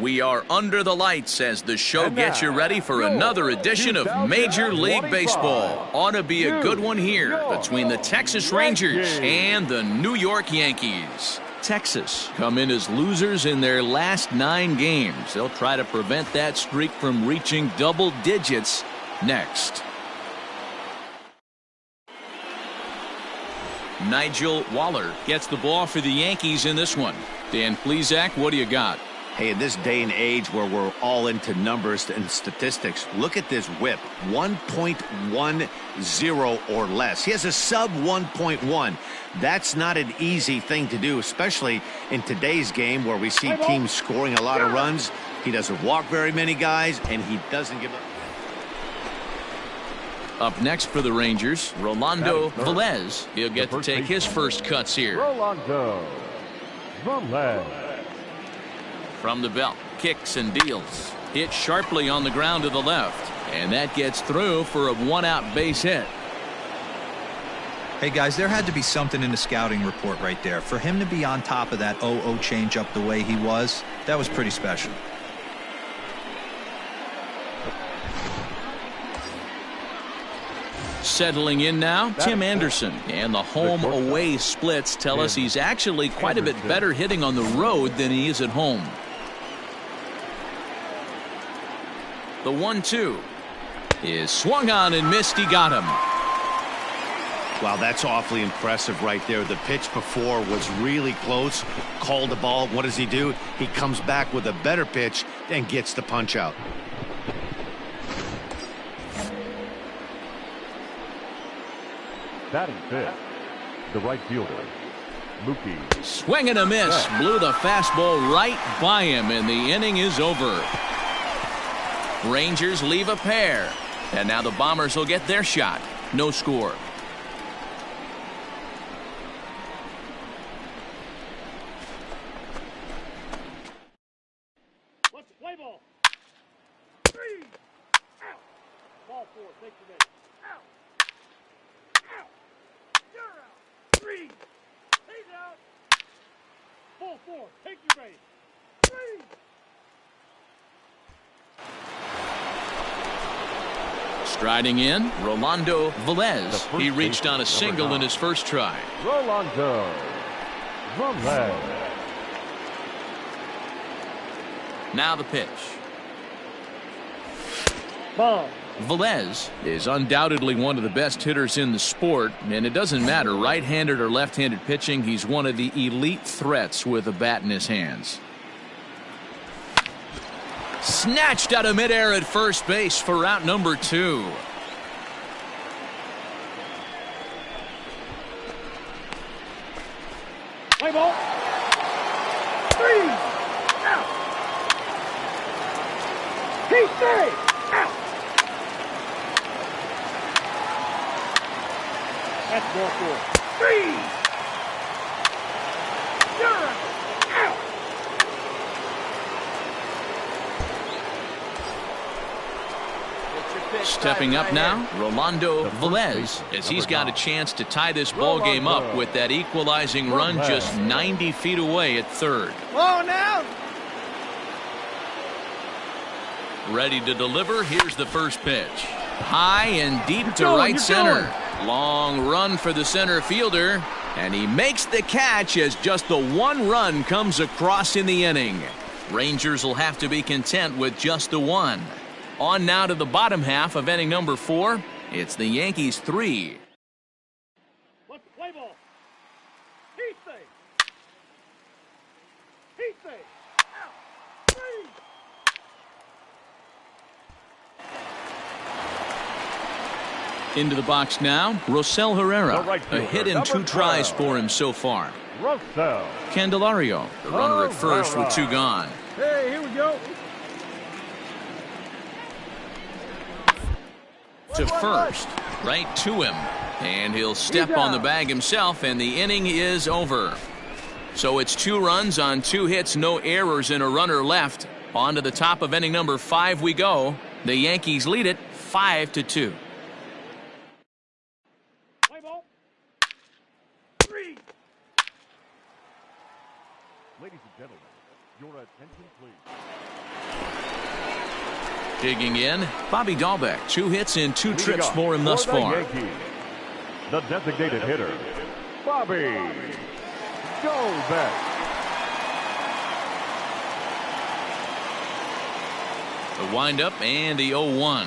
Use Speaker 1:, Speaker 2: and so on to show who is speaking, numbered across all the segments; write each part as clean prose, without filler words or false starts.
Speaker 1: We are under the lights as the show gets you ready for another edition of Major League Baseball. Ought to be a good one here between the Texas Rangers and the New York Yankees. Texas come in as losers in their last 9 games. They'll try to prevent that streak from reaching double digits next. Nigel Waller gets the ball for the Yankees in this one. Dan Plesac, what do you got?
Speaker 2: Hey, in this day and age where we're all into numbers and statistics, look at this whip, 1.10 or less. He has a sub 1.1. That's not an easy thing to do, especially in today's game where we see teams scoring a lot of runs. He doesn't walk very many guys, and he doesn't give up.
Speaker 1: Up next for the Rangers, Rolando Velez. He'll get to take his first cuts here.
Speaker 3: Rolando Velez.
Speaker 1: From the belt, kicks and deals. Hit sharply on the ground to the left. And that gets through for a 1-out base hit.
Speaker 4: Hey, guys, there had to be something in the scouting report right there. For him to be on top of that 0-0 changeup the way he was, that was pretty special.
Speaker 1: Settling in now, Tim Anderson. And the home-away splits tell us he's actually quite a bit better hitting on the road than he is at home. The 1-2 is swung on and missed. He got him.
Speaker 2: Wow, that's awfully impressive right there. The pitch before was really close. Called the ball. What does he do? He comes back with a better pitch and gets the punch out.
Speaker 3: Batting fifth, the right fielder, Mookie.
Speaker 1: Swing and a miss. Blew the fastball right by him, and the inning is over. Rangers leave a pair. And now the Bombers will get their shot. No score.
Speaker 5: Let's play ball. 3 out. Ball 4. Take the base. Out. Out. You're out. 3. He's out. Ball 4. Take your base. 3.
Speaker 1: Striding in, Rolando Velez. He reached on a single in his first try.
Speaker 3: Rolando Velez.
Speaker 1: Now the pitch.
Speaker 5: Ball.
Speaker 1: Velez is undoubtedly one of the best hitters in the sport, and it doesn't matter right-handed or left-handed pitching. He's one of the elite threats with a bat in his hands. Snatched out of midair at first base for out number 2.
Speaker 5: Play ball. 3 out. He's safe. Out. That's ball 4. 3. You're out.
Speaker 1: Stepping up now, Rolando Velez, as he's got a chance to tie this ball game up with that equalizing run just 90 feet away at third.
Speaker 5: Oh, now.
Speaker 1: Ready to deliver. Here's the first pitch. High and deep to right center. Long run for the center fielder, and he makes the catch as just the 1 run comes across in the inning. Rangers will have to be content with just the 1. On now to the bottom half of inning number 4. It's the Yankees 3.
Speaker 5: Let's play ball. He's safe. He's safe. Out. 3.
Speaker 1: Into the box now, Rosell Herrera. A hit and 2 tries for him so far.
Speaker 3: Rosell.
Speaker 1: Candelario, the runner at first with 2 gone.
Speaker 5: Hey, here we go.
Speaker 1: To first, right to him, and he'll step on the bag himself, and the inning is over. So it's 2 runs on 2 hits, no errors, and a runner left. On to the top of inning number 5 we go. The Yankees lead it 5-2.
Speaker 5: Play ball. 3.
Speaker 3: Ladies and gentlemen, Your attention, please.
Speaker 1: Digging in, Bobby Dahlbeck. 2 hits and 2
Speaker 3: Leading
Speaker 1: trips
Speaker 3: off
Speaker 1: for him thus
Speaker 3: the
Speaker 1: far.
Speaker 3: Yankees, the designated hitter, Bobby Dahlbeck.
Speaker 1: The windup and the 0-1.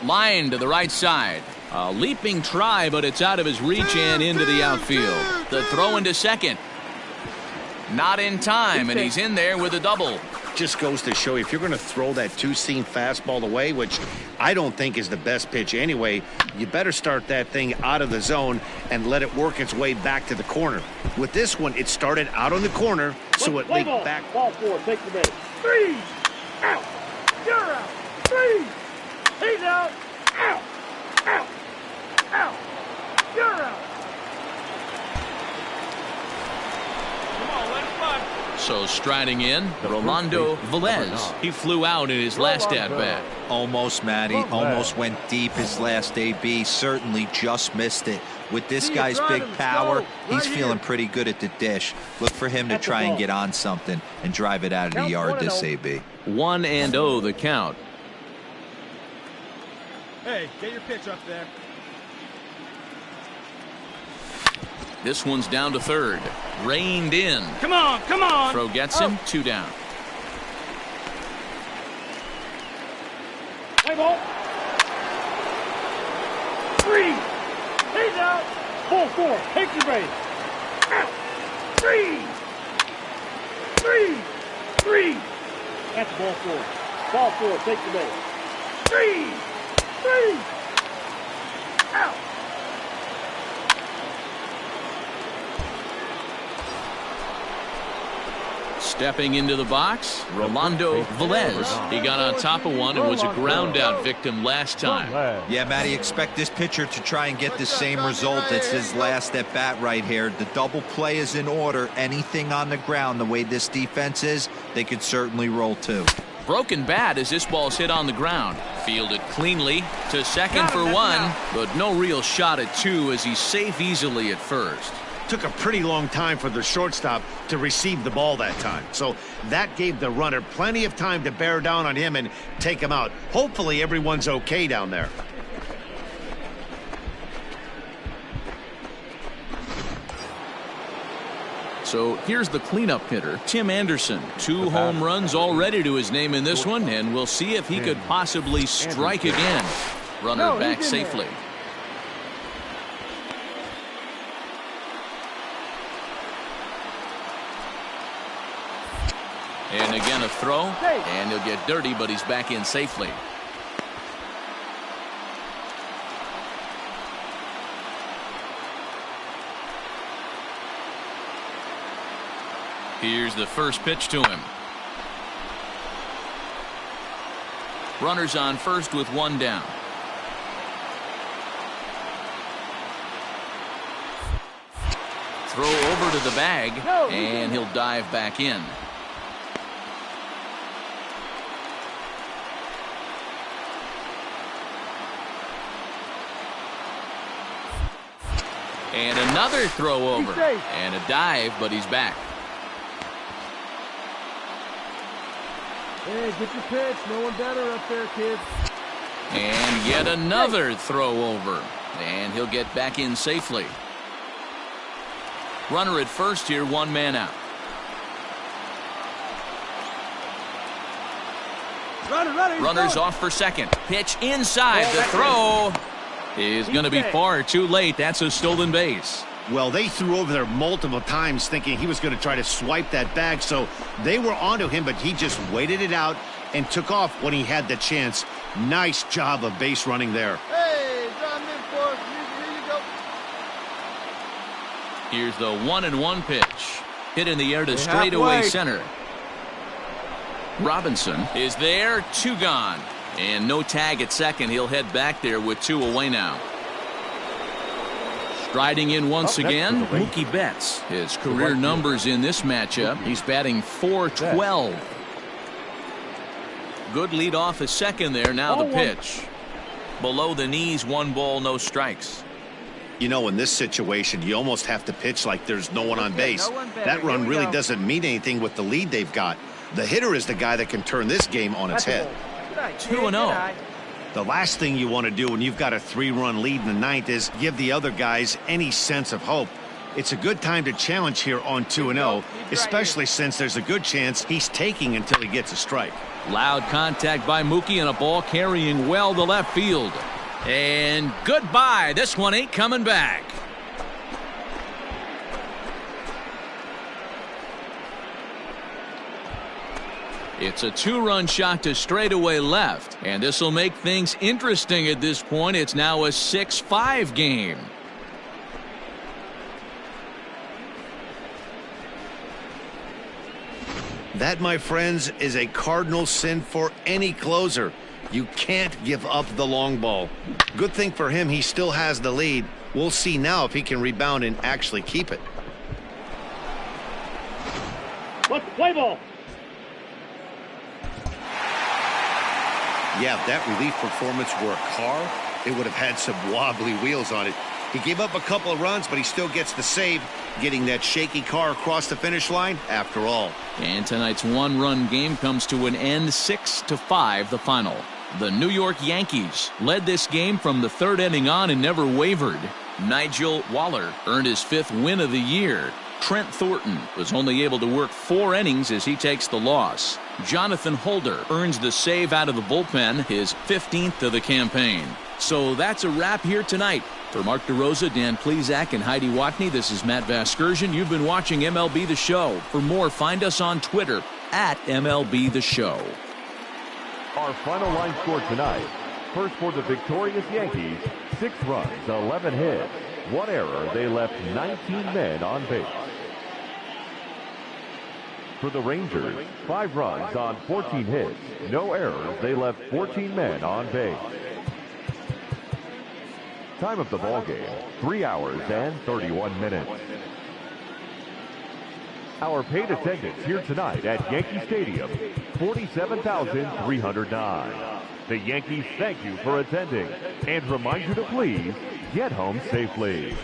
Speaker 1: Line to the right side. A leaping try, but it's out of his reach and into the outfield. The throw into second. Not in time, and he's in there with a double.
Speaker 2: Just goes to show you, if you're going to throw that two-seam fastball away, which I don't think is the best pitch anyway, you better start that thing out of the zone and let it work its way back to the corner. With this one, it started out on the corner, so it leaked back.
Speaker 5: Ball 4, take the base. 3, out. You're out. 3, he's out. Out. Out. Out. You're out. Come on, let it fly.
Speaker 1: So striding in, Rolando Velez. He flew out in his last at-bat.
Speaker 4: Almost, Matty. Almost went deep his last AB. Certainly just missed it. With this guy's big power, he's feeling pretty good at the dish. Look for him to try and get on something and drive it out of the yard this AB.
Speaker 1: 1-0 the count.
Speaker 5: Hey, get your pitch up there.
Speaker 1: This one's down to third. Reined in.
Speaker 5: Come on, come on.
Speaker 1: Throw gets him. 2 down.
Speaker 5: Play ball. 3, he's out. Ball 4, take the base. Out. 3, 3, 3. That's ball 4. Ball 4, take the base. 3, 3. Out.
Speaker 1: Stepping into the box, Rolando Velez. He got on top of one and was a ground out victim last time.
Speaker 4: Yeah, Matty, expect this pitcher to try and get the same result as his last at bat right here. The double play is in order. Anything on the ground, the way this defense is, they could certainly roll 2.
Speaker 1: Broken bat as this ball's hit on the ground. Fielded cleanly to second for 1, but no real shot at 2 as he's safe easily at first.
Speaker 2: Took a pretty long time for the shortstop to receive the ball that time. So that gave the runner plenty of time to bear down on him and take him out. Hopefully everyone's okay down there.
Speaker 1: So here's the cleanup hitter, Tim Anderson. 2 home runs already to his name in this one, and we'll see if he could possibly strike again. Runner back safely. And again a throw, and he'll get dirty, but he's back in safely. Here's the first pitch to him. Runners on first with 1 down. Throw over to the bag, and he'll dive back in. And another throw over. And a dive, but he's back.
Speaker 5: Hey, get your pitch. No one better up there, kids.
Speaker 1: And yet another throw over. And he'll get back in safely. Runner at first here, 1 man out. Runners off for second. Pitch inside. The throw is going to be far too late. That's a stolen base.
Speaker 2: Well, they threw over there multiple times thinking he was going to try to swipe that bag, so they were onto him, but he just waited it out and took off when he had the chance. Nice job of base running there.
Speaker 5: Hey, John Minford, here you go.
Speaker 1: Here's the 1-1 pitch. Hit in the air to straightaway center. Robinson is there, 2 gone. And no tag at second. He'll head back there with 2 away now. Striding in once again, Mookie Betts. His career numbers in this matchup. He's batting .412. Good lead off at second there. Now the pitch. Below the knees, 1 ball, no strikes.
Speaker 2: You know, in this situation, you almost have to pitch like there's no one on base. That run really doesn't mean anything with the lead they've got. The hitter is the guy that can turn this game on its head.
Speaker 1: 2-0.
Speaker 2: The last thing you want to do when you've got a 3-run lead in the ninth is give the other guys any sense of hope. It's a good time to challenge here on 2-0, especially since there's a good chance he's taking until he gets a strike.
Speaker 1: Loud contact by Mookie and a ball carrying well to left field. And goodbye. This one ain't coming back. It's a 2-run shot to straightaway left, and this will make things interesting at this point. It's now a 6-5 game.
Speaker 2: That, my friends, is a cardinal sin for any closer. You can't give up the long ball. Good thing for him, he still has the lead. We'll see now if he can rebound and actually keep it.
Speaker 5: Let's play ball.
Speaker 2: Yeah, if that relief performance were a car, it would have had some wobbly wheels on it. He gave up a couple of runs, but he still gets the save, getting that shaky car across the finish line after all.
Speaker 1: And tonight's 1-run game comes to an end, 6-5 the final. The New York Yankees led this game from the 3rd inning on and never wavered. Nigel Waller earned his 5th win of the year. Trent Thornton was only able to work 4 innings as he takes the loss. Jonathan Holder earns the save out of the bullpen, his 15th of the campaign. So that's a wrap here tonight. For Mark DeRosa, Dan Plesac, and Heidi Watney, this is Matt Vasgersian. You've been watching MLB The Show. For more, find us on Twitter at MLB The Show.
Speaker 3: Our final line score tonight. First for the victorious Yankees, 6 runs, 11 hits, 1 error. They left 19 men on base. For the Rangers, 5 runs on 14 hits, no errors. They left 14 men on base. Time of the ball game, 3 hours and 31 minutes. Our paid attendance here tonight at Yankee Stadium, 47,309. The Yankees thank you for attending and remind you to please get home safely.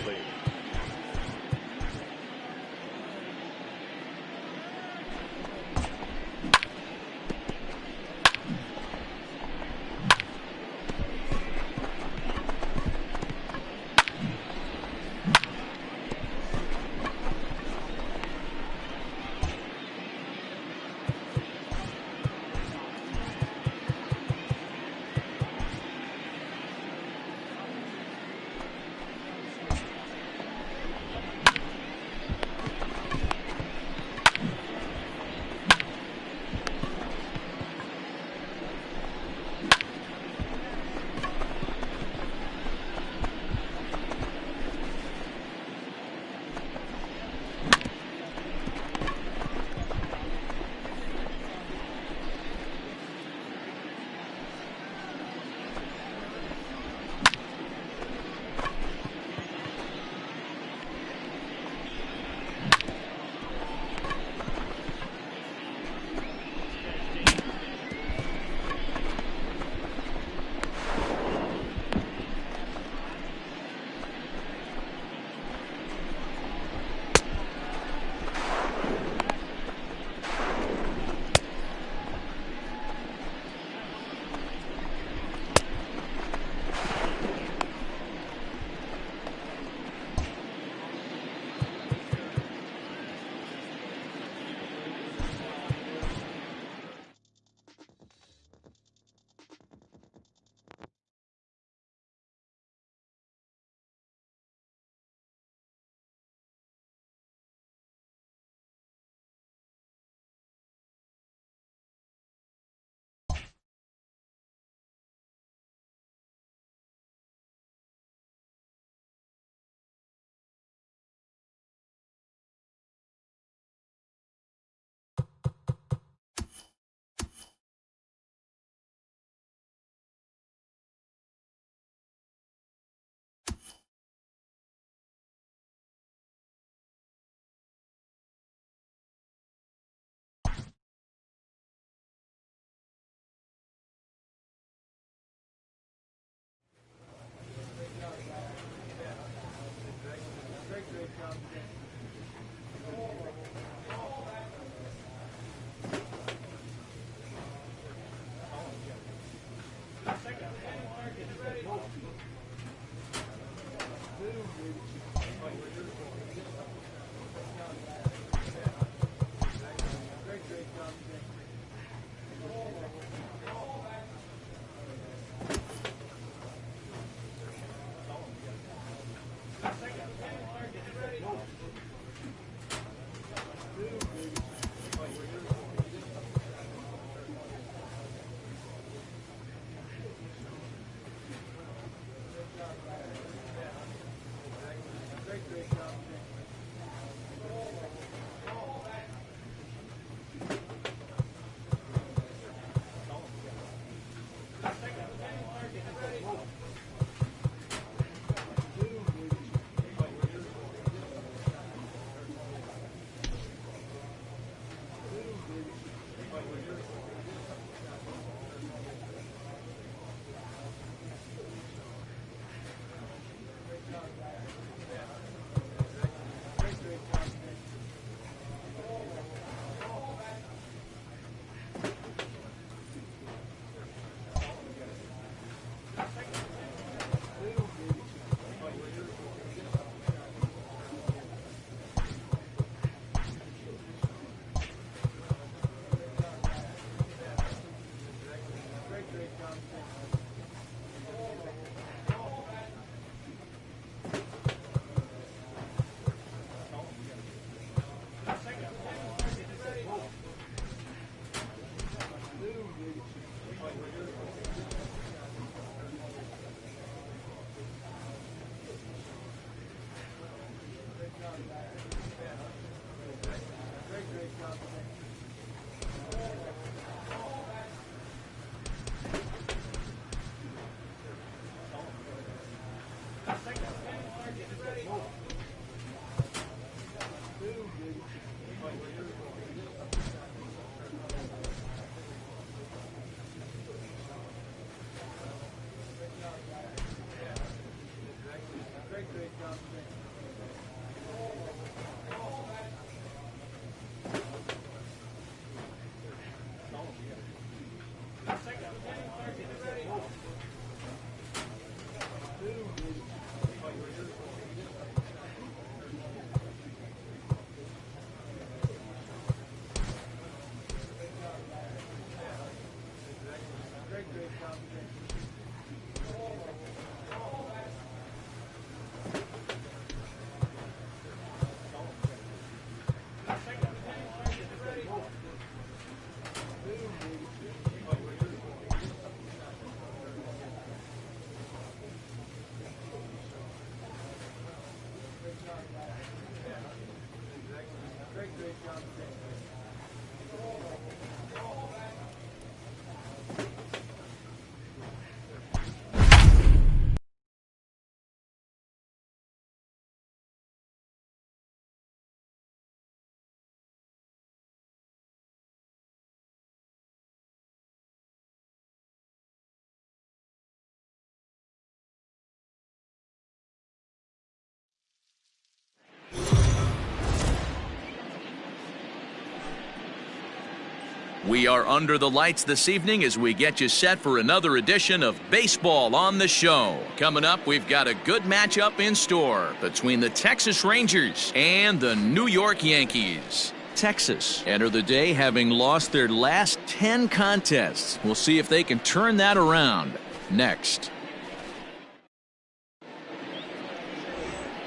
Speaker 1: We are under the lights this evening as we get you set for another edition of Baseball on the Show. Coming up, we've got a good matchup in store between the Texas Rangers and the New York Yankees. Texas enter the day having lost their last 10 contests. We'll see if they can turn that around next.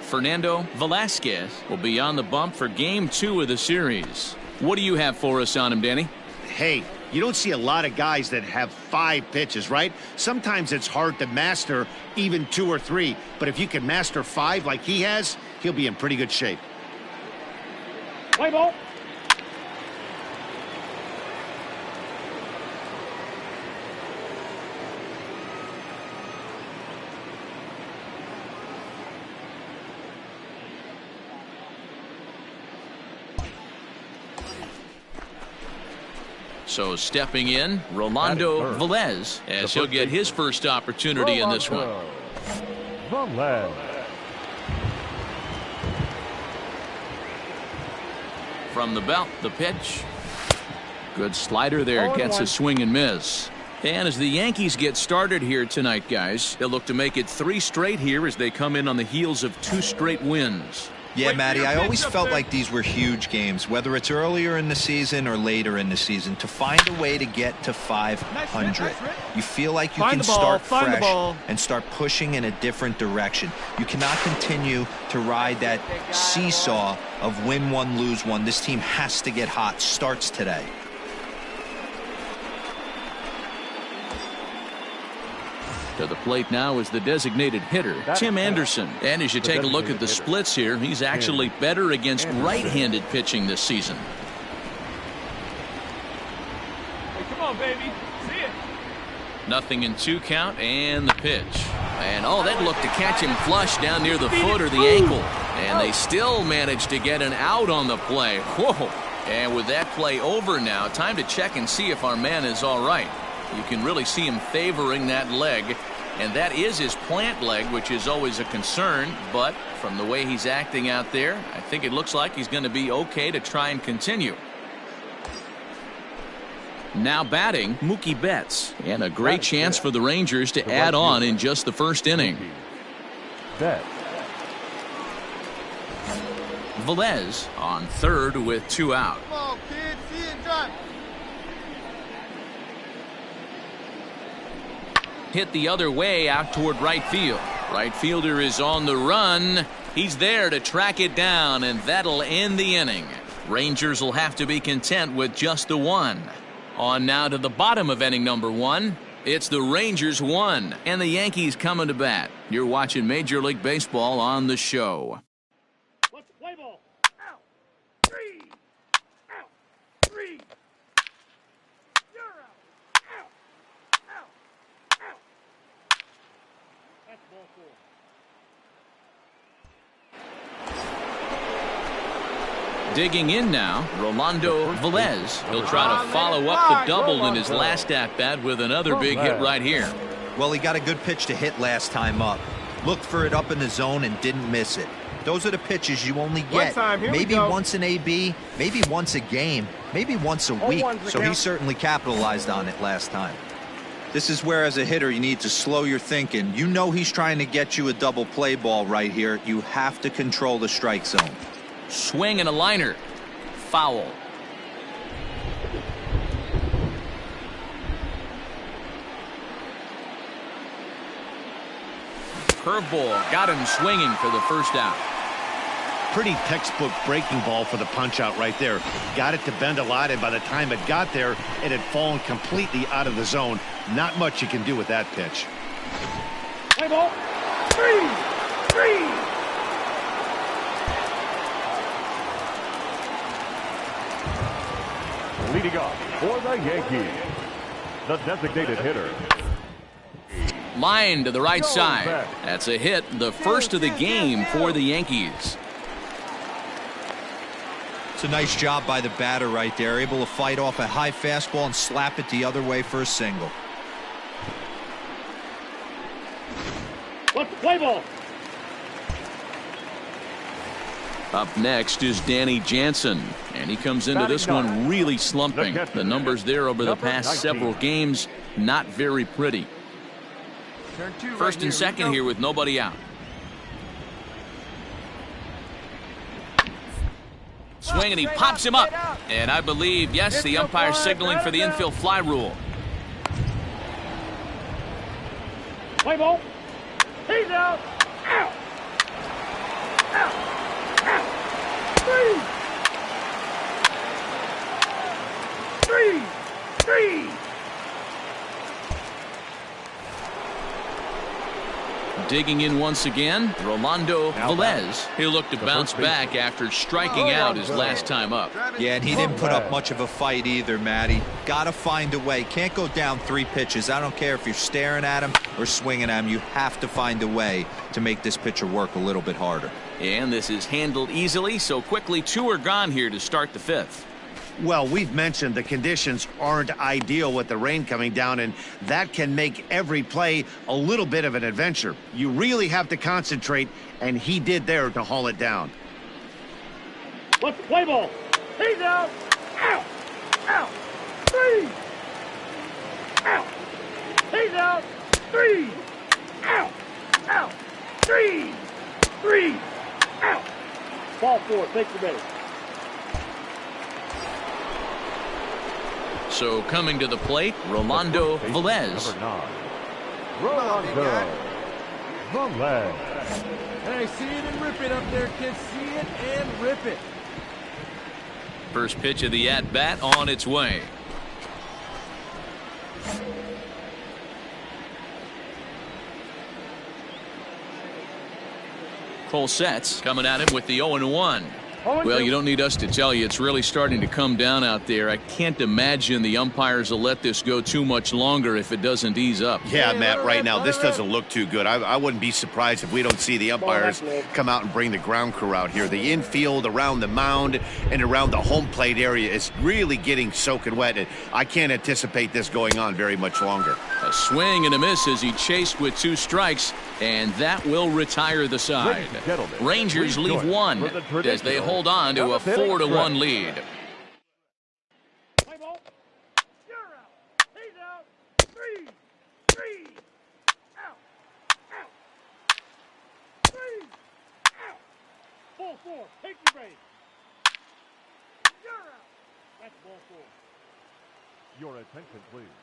Speaker 1: Fernando Velasquez will be on the bump for Game 2 of the series. What do you have for us on him, Danny?
Speaker 2: Hey, you don't see a lot of guys that have 5 pitches, right? Sometimes it's hard to master even 2 or 3. But if you can master 5 like he has, he'll be in pretty good shape.
Speaker 5: Play ball.
Speaker 1: So stepping in, Rolando Velez, as he'll get his first opportunity in this one.
Speaker 3: Velez.
Speaker 1: From the belt, the pitch. Good slider there, gets a swing and miss. And as the Yankees get started here tonight, guys, they'll look to make it 3 straight here as they come in on the heels of 2 straight wins.
Speaker 4: Yeah, Matty, I always felt like these were huge games, whether it's earlier in the season or later in the season, to find a way to get to 500. You feel like you can start fresh and start pushing in a different direction. You cannot continue to ride that seesaw of win one, lose one. This team has to get hot. Starts today.
Speaker 1: To the plate now is the designated hitter, Tim Anderson. And as you take a look at the splits here, he's actually better against right-handed pitching this season.
Speaker 5: Hey, come on, baby. See it.
Speaker 1: Nothing in 2 count, and the pitch. And oh, that looked to catch him flush down near the foot or the ankle. And they still managed to get an out on the play. Whoa. And with that play over now, time to check and see if our man is all right. You can really see him favoring that leg, and that is his plant leg, which is always a concern. But from the way he's acting out there, I think it looks like he's going to be okay to try and continue. Now batting, Mookie Betts, and a great chance for the Rangers to add on in just the first inning. Velez on third with 2 out.
Speaker 6: Come on, kid, see it drop.
Speaker 1: Hit the other way out toward right field. Right fielder is on the run. He's there to track it down, and that'll end the inning. Rangers will have to be content with just the 1. On now to the bottom of inning number 1. It's the Rangers 1 and the Yankees coming to bat. You're watching Major League Baseball on the show.
Speaker 5: Let's play ball. Out. 3. Out. 3. You're out. Out. Out. Out. That's ball 4.
Speaker 1: Digging in now, Rolando Velez. He'll try to follow up the double in his last at-bat with another big hit right here.
Speaker 4: Well, he got a good pitch to hit last time up. Looked for it up in the zone and didn't miss it. Those are the pitches you only get maybe once an AB, maybe once a game, maybe once a week. So he certainly capitalized on it last time. This is where, as a hitter, you need to slow your thinking. You know he's trying to get you a double play ball right here. You have to control the strike zone.
Speaker 1: Swing and a liner. Foul. Curveball got him swinging for the first out.
Speaker 2: Pretty textbook breaking ball for the punch out right there. Got it to bend a lot, and by the time it got there, it had fallen completely out of the zone. Not much you can do with that pitch.
Speaker 5: Play ball. 3.
Speaker 3: Leading off for the Yankees, the designated hitter.
Speaker 1: Line to the right side. That's a hit, the first of the game for the Yankees.
Speaker 4: It's a nice job by the batter right there, able to fight off a high fastball and slap it the other way for a single.
Speaker 5: Let's play ball.
Speaker 1: Up next is Danny Jansen, and he comes into this one really slumping. The numbers there over the past several games, not very pretty. First and second here with nobody out. Swing, and he pops him up. And I believe, yes, the umpire signaling for the infield fly rule.
Speaker 5: Play ball. He's out. Out. Out. 3.
Speaker 1: Digging in once again, Rolando Velez. He'll look to bounce back after striking out his last time up.
Speaker 4: Yeah, and he didn't put up much of a fight either, Matty. Got to find a way. Can't go down 3 pitches. I don't care if you're staring at him or swinging at him. You have to find a way to make this pitcher work a little bit harder.
Speaker 1: And this is handled easily, so quickly 2 are gone here to start the 5th.
Speaker 2: Well, we've mentioned the conditions aren't ideal with the rain coming down, and that can make every play a little bit of an adventure. You really have to concentrate, and he did there to haul it down.
Speaker 5: Let's play ball. He's out. Out. Out. 3. Out. He's out. 3. Out. Out. 3. 3. Out. Ball 4. Take the base.
Speaker 1: So coming to the plate, Rolando Velez.
Speaker 3: Number 9. Rolando Velez.
Speaker 6: Hey, see it and rip it up there, kids. See it and rip it.
Speaker 1: First pitch of the at-bat on its way. Cole Setz coming at him with the 0-1. Well, you don't need us to tell you it's really starting to come down out there. I can't imagine the umpires will let this go too much longer if it doesn't ease up.
Speaker 2: Yeah, Matt, right now this doesn't look too good. I wouldn't be surprised if we don't see the umpires come out and bring the ground crew out here. The infield around the mound and around the home plate area is really getting soaking wet, and I can't anticipate this going on very much longer.
Speaker 1: A swing and a miss as he chased with 2 strikes, and that will retire the side. Rangers leave 1 as they hold on to a 4-1 lead.
Speaker 5: Play ball. You're out. He's out. 3. 3. Out. Out. 3. Out. Ball 4. Take the base. You're out. That's ball 4.
Speaker 3: Your attention, please.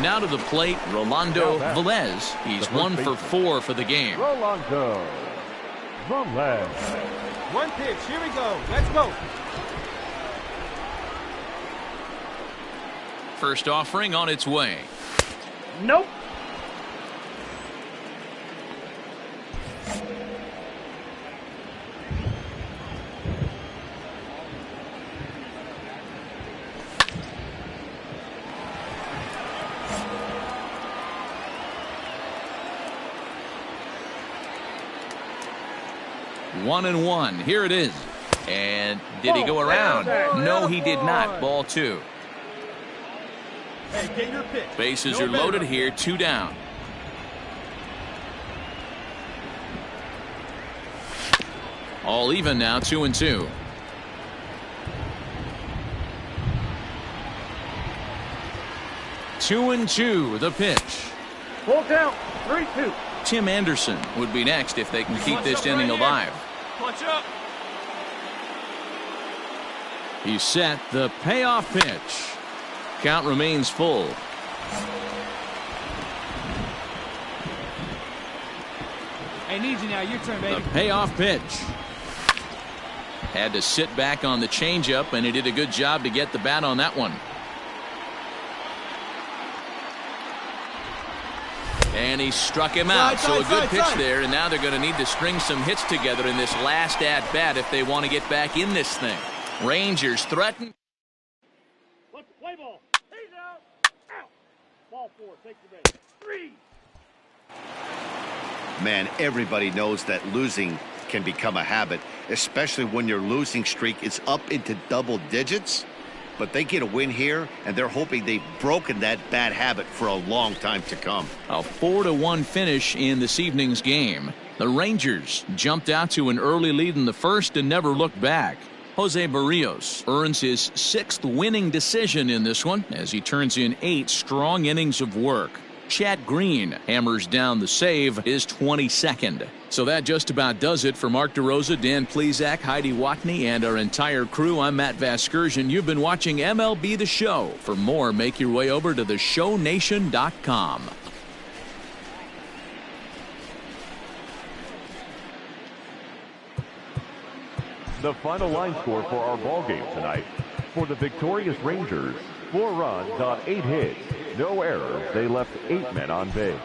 Speaker 1: Now to the plate, Rolando Velez. He's 1 for 4 for the game.
Speaker 3: Rolando Velez.
Speaker 6: One pitch. Here we go. Let's go.
Speaker 1: First offering on its way.
Speaker 5: Nope.
Speaker 1: One and one. Here it is. And did he go around? No, he did not. Ball 2.
Speaker 6: Hey, get your pitch.
Speaker 1: Bases are loaded here. 2 down. All even now. 2-2. Two and 2. The pitch.
Speaker 5: Full count. 3-2.
Speaker 1: Tim Anderson would be next if they can keep this inning alive.
Speaker 6: Punch up.
Speaker 1: He's set. The payoff pitch. Count remains full.
Speaker 6: Hey, need you now. Your turn,
Speaker 1: The
Speaker 6: baby.
Speaker 1: payoff pitch. Had to sit back on the changeup, and he did a good job to get the bat on that one. And he struck him out. So a good pitch there, and now they're going to need to string some hits together in this last at-bat if they want to get back in this thing. Rangers threaten.
Speaker 5: Let's play ball. He's out. Out. Ball 4. Take the base. 3.
Speaker 2: Man, everybody knows that losing can become a habit, especially when your losing streak is up into double digits. But they get a win here, and they're hoping they've broken that bad habit for a long time to come.
Speaker 1: A 4-1 finish in this evening's game. The Rangers jumped out to an early lead in the first and never looked back. Jose Barrios earns his 6th winning decision in this one as he turns in 8 strong innings of work. Chad Green hammers down the save, his 22nd. So that just about does it for Mark DeRosa, Dan Plesac, Heidi Watney, and our entire crew. I'm Matt Vasgersian. You've been watching MLB The Show. For more, make your way over to theshownation.com.
Speaker 3: The final line score for our ball game tonight. For the victorious Rangers, 4 runs on 8 hits. No errors. They left 8 men on base.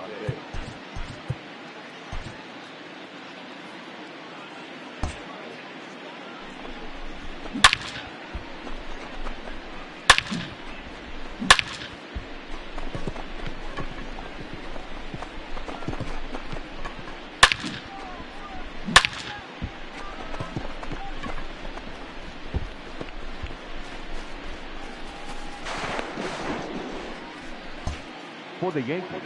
Speaker 3: For the Yankees,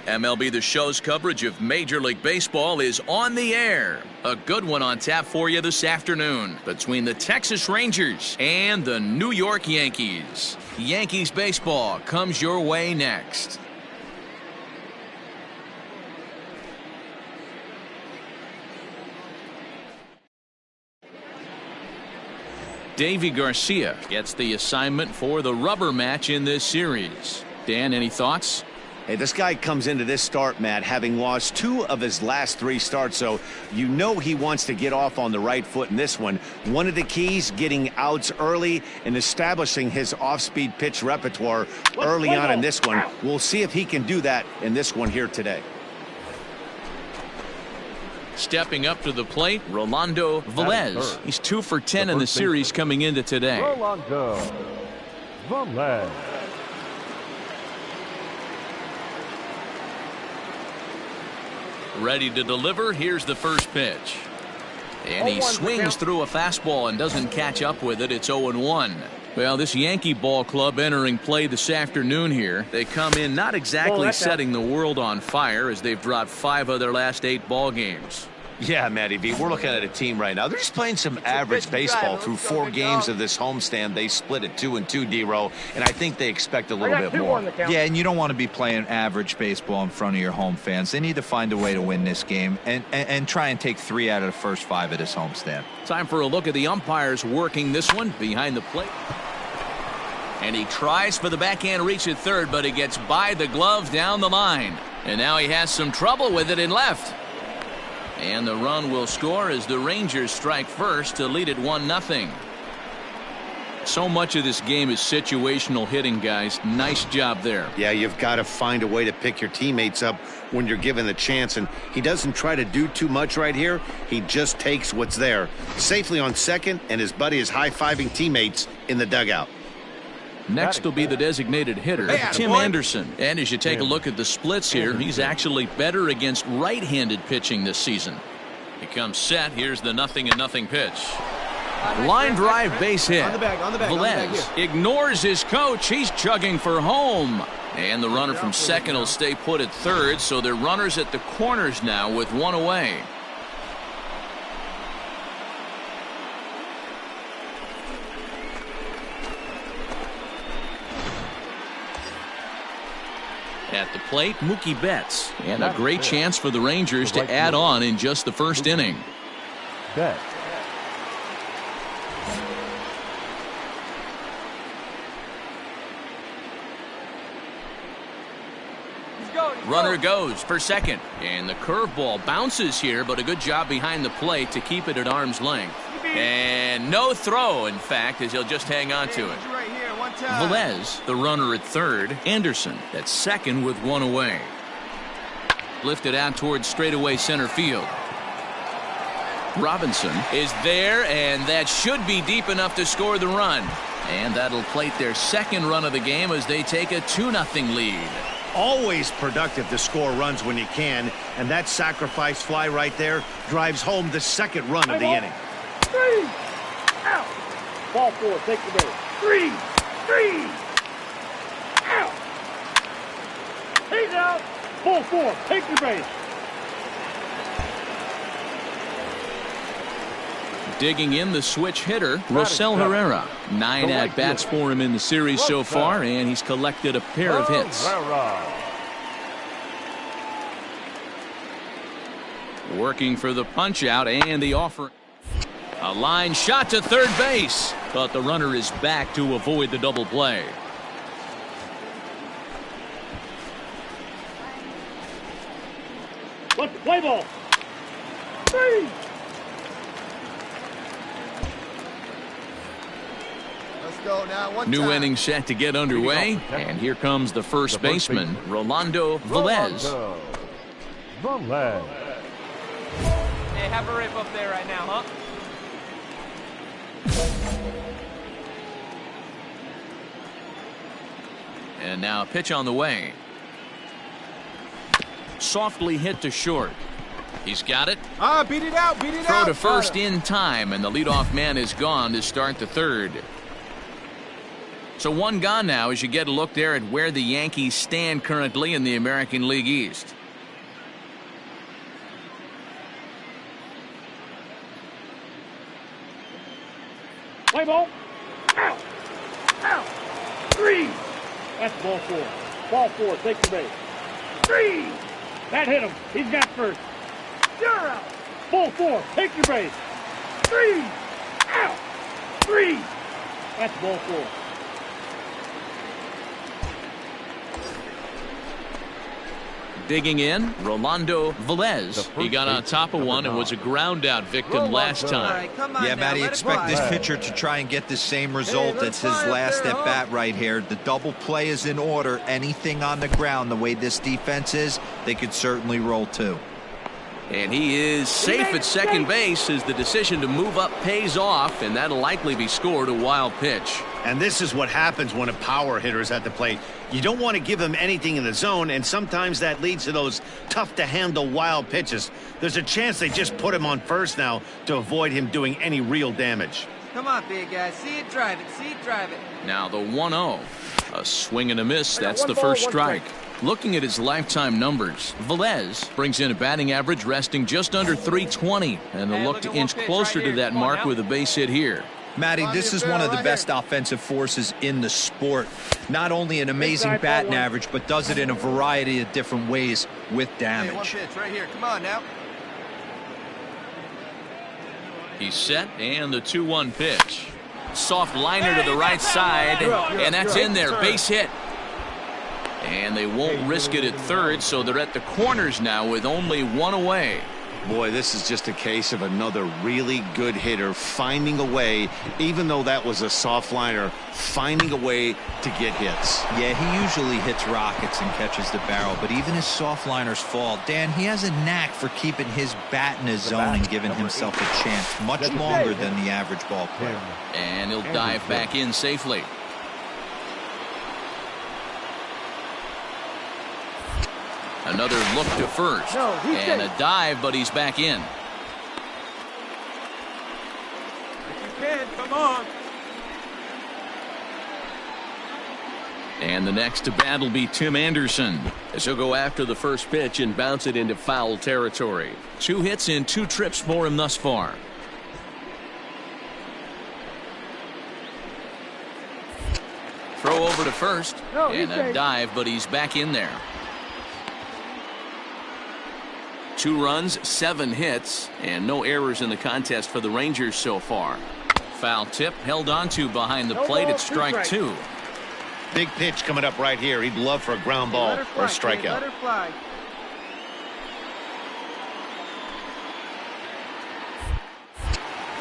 Speaker 1: MLB The Show's coverage of Major League Baseball is on the air. A good one on tap for you this afternoon between the Texas Rangers and the New York Yankees. Yankees baseball comes your way next. Davy Garcia gets the assignment for the rubber match in this series. Dan, any thoughts?
Speaker 2: Hey, this guy comes into this start, Matt, having lost 2 of his last 3 starts, so you know he wants to get off on the right foot in this one. One of the keys, getting outs early and establishing his off-speed pitch repertoire early on in this one. We'll see if he can do that in this one here today.
Speaker 1: Stepping up to the plate, Rolando Velez. He's 2 for 10 in the series coming into today.
Speaker 3: Rolando Velez.
Speaker 1: Ready to deliver. Here's the first pitch. And he swings through a fastball and doesn't catch up with it. It's 0-1. Well, this Yankee ball club entering play this afternoon here. They come in not exactly setting the world on fire as they've dropped 5 of their last 8 ball games.
Speaker 2: Yeah, Matty V, we're looking at a team right now. They're just playing some average baseball through 4 games of this homestand. They split it 2-2, D-Row, and I think they expect a little bit more.
Speaker 4: Yeah, and you don't want to be playing average baseball in front of your home fans. They need to find a way to win this game and try and take 3 out of the first 5 of this homestand.
Speaker 1: Time for a look at the umpires working this one behind the plate. And he tries for the backhand reach at third, but he gets by the glove down the line. And now he has some trouble with it in left. And the run will score as the Rangers strike first to lead it 1-0. So much of this game is situational hitting, guys. Nice job there.
Speaker 2: Yeah, you've got to find a way to pick your teammates up when you're given the chance, and he doesn't try to do too much right here. He just takes what's there. Safely on second, and his buddy is high-fiving teammates in the dugout.
Speaker 1: Next will be the designated hitter, Tim Anderson. And as you take a look at the splits here, he's actually better against right-handed pitching this season. He comes set. Here's the 0-0 pitch. Line drive base hit. Velez ignores his coach. He's chugging for home. And the runner from second will stay put at third, so they're runners at the corners now with 1 away. At the plate, Mookie Betts. And a great chance for the Rangers to add on in just the first inning.
Speaker 3: Betts.
Speaker 1: Runner goes for second. And the curveball bounces here, but a good job behind the plate to keep it at arm's length. And no throw, in fact, as he'll just hang on to it. Velez, the runner at third. Anderson at second with 1 away. Lifted out towards straightaway center field. Robinson is there, and that should be deep enough to score the run. And that'll plate their second run of the game as they take a 2-0 lead.
Speaker 2: Always productive to score runs when you can, and that sacrifice fly right there drives home the second run of the inning.
Speaker 5: 3 out. Ball 4, take the base. 3 out. He's out. Ball 4, take the base.
Speaker 1: Digging in the switch hitter, Rosell Herrera. 9 at-bats for him in the series so far, and he's collected a pair of hits. Working for the punch-out and the offer. A line shot to third base, but the runner is back to avoid the double play.
Speaker 5: Let's play ball. 3.
Speaker 1: New inning set to get underway, and here comes the first baseman, Rolando Velez.
Speaker 7: Hey, have a rip up there right now, huh?
Speaker 1: And now a pitch on the way. Softly hit to short. He's got it.
Speaker 6: Beat it out.
Speaker 1: Throw to first in time, and the leadoff man is gone to start the third. So one gone now as you get a look there at where the Yankees stand currently in the American League East.
Speaker 5: Play ball. Out. Out. 3. That's ball 4. Ball 4. Take the base. 3. That hit him. He's got first. You're out. Ball 4. Take your base. 3. Out. 3. That's ball 4.
Speaker 1: Digging in, Rolando Velez. He got on top of one and was a ground out victim last time.
Speaker 4: Yeah, Matty, expect this pitcher to try and get the same result as his last at bat right here. The double play is in order. Anything on the ground, the way this defense is, they could certainly roll too.
Speaker 1: And he is safe at second base as the decision to move up pays off, and that'll likely be scored a wild pitch.
Speaker 2: And this is what happens when a power hitter is at the plate. You don't want to give him anything in the zone, and sometimes that leads to those tough-to-handle wild pitches. There's a chance they just put him on first now to avoid him doing any real damage.
Speaker 7: Come on, big guy. See it, drive it. See it, drive it.
Speaker 1: Now the 1-0. A swing and a miss. That's the first strike. Looking at his lifetime numbers, Velez brings in a batting average resting just under 320, and they'll look to inch closer to that mark with a base hit here.
Speaker 4: Matty, this is one of the best offensive forces in the sport. Not only an amazing batting average, but does it in a variety of different ways with damage.
Speaker 7: One pitch right here. Come on now.
Speaker 1: He's set, and the 2-1 pitch. Soft liner to the right side, and that's in there. Base hit. And they won't risk it at third, so they're at the corners now with only one away.
Speaker 2: Boy, this is just a case of another really good hitter finding a way, even though that was a soft liner, finding a way to get hits.
Speaker 4: Yeah, he usually hits rockets and catches the barrel, but even his soft liners fall. Dan, he has a knack for keeping his bat in his zone and giving himself a chance much longer than the average ball player.
Speaker 1: And he'll dive back in safely. Another look to first, and a dive, but he's back in.
Speaker 6: You can, come on.
Speaker 1: And the next to bat will be Tim Anderson, as he'll go after the first pitch and bounce it into foul territory. 2 hits in 2 trips for him thus far. Throw over to first, and a dive, but he's back in there. 2 runs, 7 hits, and no errors in the contest for the Rangers so far. Foul tip held on to behind the plate at strike 2.
Speaker 2: Big pitch coming up right here. He'd love for a ground ball or a strikeout.
Speaker 7: Let her fly.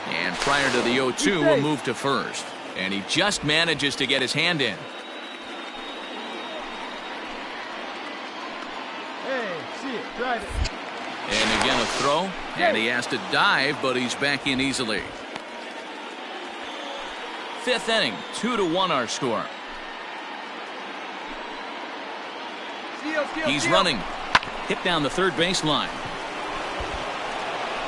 Speaker 1: And prior to the 0-2, we'll move to first. And he just manages to get his hand in.
Speaker 6: Hey, see it, drive it.
Speaker 1: And again a throw, and he has to dive, but he's back in easily. 5th inning, 2-1 our score. He's running, hit down the third baseline.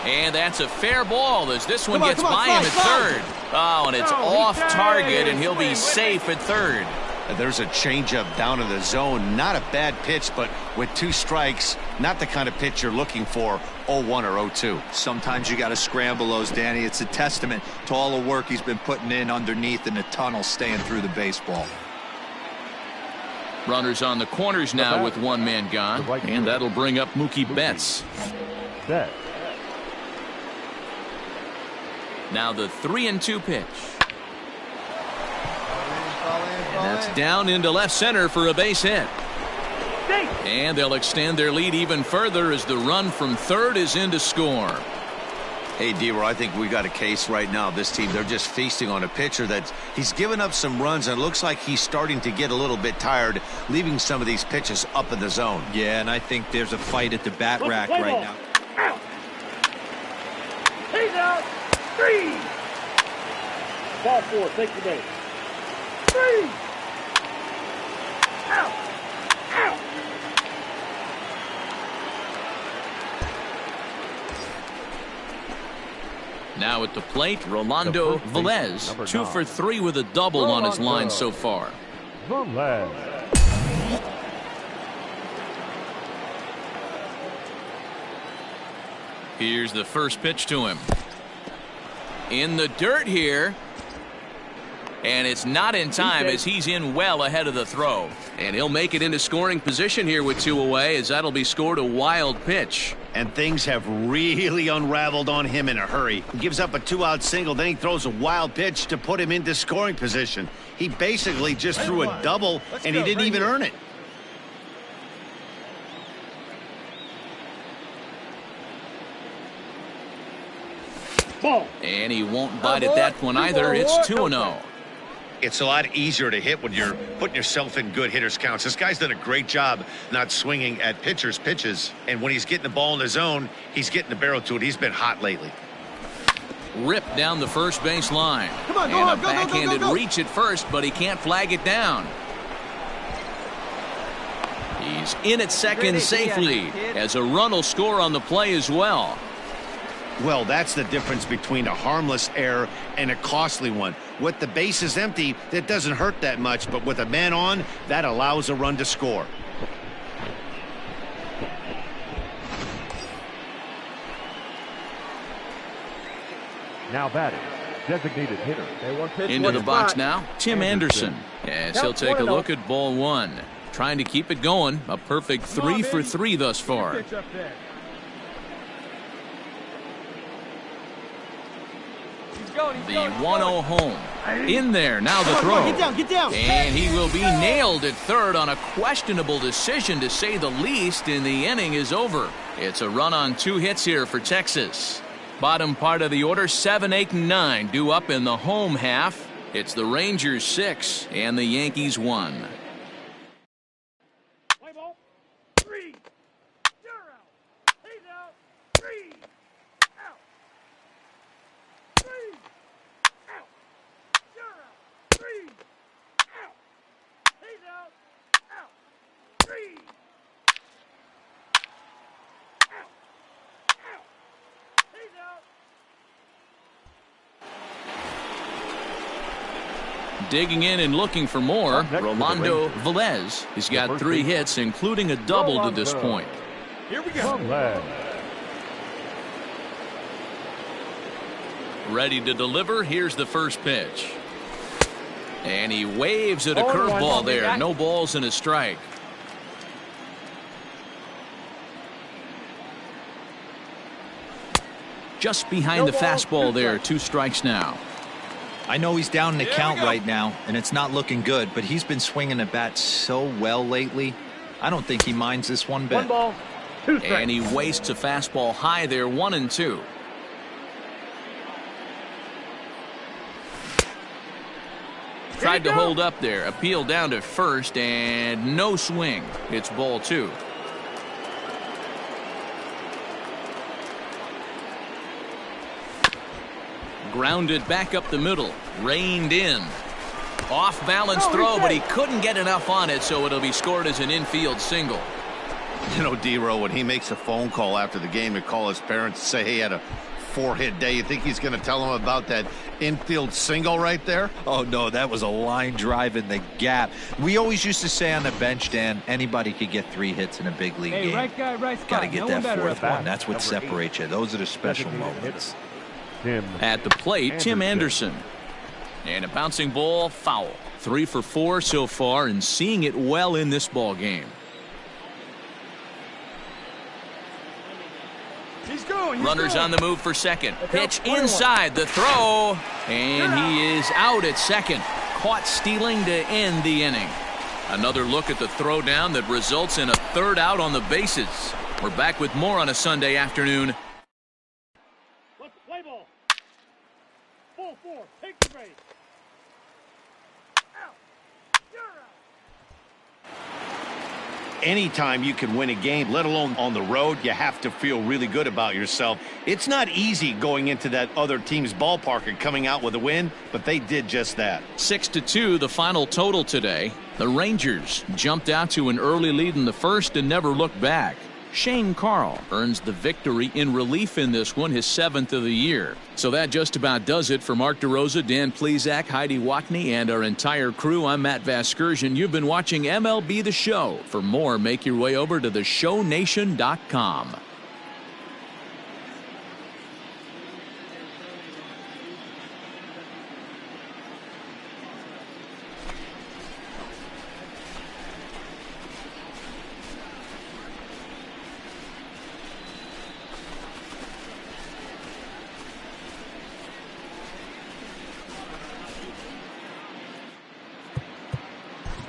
Speaker 1: And that's a fair ball as this one gets by him at third. Oh, and it's off target, and he'll be safe at third.
Speaker 2: There's a changeup down in the zone. Not a bad pitch, but with 2 strikes, not the kind of pitch you're looking for 0-1 or 0-2.
Speaker 4: Sometimes you got to scramble those, Danny. It's a testament to all the work he's been putting in underneath in the tunnel, staying through the baseball.
Speaker 1: Runners on the corners now with 1 man gone, and that'll bring up Mookie Betts. Now the 3-2 pitch. And that's down into left center for a base hit. And they'll extend their lead even further as the run from third is in to score.
Speaker 2: Hey, D-Roy, I think we got a case right now. This team, they're just feasting on a pitcher that he's given up some runs, and it looks like he's starting to get a little bit tired, leaving some of these pitches up in the zone.
Speaker 4: Yeah, and I think there's a fight at the bat rack right now.
Speaker 5: Out. He's out. 3. Ball 4. Take the base. 3. Out. Out.
Speaker 1: Now Now at the plate, Rolando Velez, 2 for 3 with a double on his line so far.
Speaker 3: Velez.
Speaker 1: Here's the first pitch to him. In the dirt here. And it's not in time as he's in well ahead of the throw. And he'll make it into scoring position here with 2 away, as that'll be scored a wild pitch.
Speaker 2: And things have really unraveled on him in a hurry. He gives up a 2-out single, then he throws a wild pitch to put him into scoring position. He basically just threw a double, and he didn't even earn it.
Speaker 5: Ball.
Speaker 1: And he won't bite at that one either. It's 2-0.
Speaker 2: It's a lot easier to hit when you're putting yourself in good hitters counts. This guy's done a great job not swinging at pitchers' pitches. And when he's getting the ball in his zone, he's getting the barrel to it. He's been hot lately.
Speaker 1: Ripped down the first base line.
Speaker 6: Come on,
Speaker 1: and a backhanded reach at first, but he can't flag it down. He's in at second safely, as a run will score on the play as well.
Speaker 2: Well, that's the difference between a harmless error and a costly one. With the bases empty, that doesn't hurt that much, but with a man on, that allows a run to score.
Speaker 3: Now batting, designated hitter.
Speaker 1: Into the box now, Tim Anderson. Yes, he'll take a look at ball 1. Trying to keep it going. A perfect 3 for 3 thus far. The 1-0 home. In there, now the throw.
Speaker 6: Get down.
Speaker 1: And he will be nailed at third on a questionable decision, to say the least, and the inning is over. It's a run on 2 hits here for Texas. Bottom part of the order, 7, 8, and 9 due up in the home half. It's the Rangers 6 and the Yankees 1.
Speaker 5: Play ball. 3. You're out. He's out. 3. Out. 3. Out. You're out. 3. Out. He's out. Out. 3. Out. Out. He's out.
Speaker 1: Digging in and looking for more, Rolando Velez. He's got 3 hits, including a double to this point.
Speaker 6: Here we go.
Speaker 3: Velez.
Speaker 1: Ready to deliver. Here's the first pitch. And he waves at a curveball there. No balls and a strike. Just behind the fastball there. 2 strikes now.
Speaker 4: I know he's down in the count right now, and it's not looking good, but he's been swinging the bat so well lately. I don't think he minds this one bit.
Speaker 5: 1 ball, 2 strikes.
Speaker 1: And he wastes a fastball high there, 1-2. Tried to hold up there. Appeal down to first, and no swing. It's ball 2. Grounded back up the middle. Reined in. Off balance throw, but he couldn't get enough on it, so it'll be scored as an infield single.
Speaker 2: You know, D-Row, when he makes a phone call after the game to call his parents and say he had a 4-hit day, you think he's going to tell them about that infield single right there?
Speaker 4: Oh, no, that was a line drive in the gap. We always used to say on the bench, Dan, anybody could get 3 hits in a big league game.
Speaker 6: Right guy, right spot.
Speaker 4: Got to get
Speaker 6: No
Speaker 4: that
Speaker 6: one
Speaker 4: 4th one. That's what separates you. Those are the special moments.
Speaker 1: At the plate, Tim Anderson. And a bouncing ball, foul. 3 for 4 so far, and seeing it well in this ball game. Runners on the move for second. Pitch inside, the throw, and he is out at second. Caught stealing to end the inning. Another look at the throw down that results in a 3rd out on the bases. We're back with more on a Sunday afternoon.
Speaker 5: Let's play ball. Ball 4. Take the base. Out. You're out.
Speaker 2: Anytime you can win a game, let alone on the road, you have to feel really good about yourself. It's not easy going into that other team's ballpark and coming out with a win, but they did just that.
Speaker 1: 6-2, the final total today. The Rangers jumped out to an early lead in the first and never looked back. Shane Carl earns the victory in relief in this one, his 7th of the year. So that just about does it for Mark DeRosa, Dan Plesac, Heidi Watney, and our entire crew. I'm Matt Vasgersian. You've been watching MLB The Show. For more, make your way over to theshownation.com.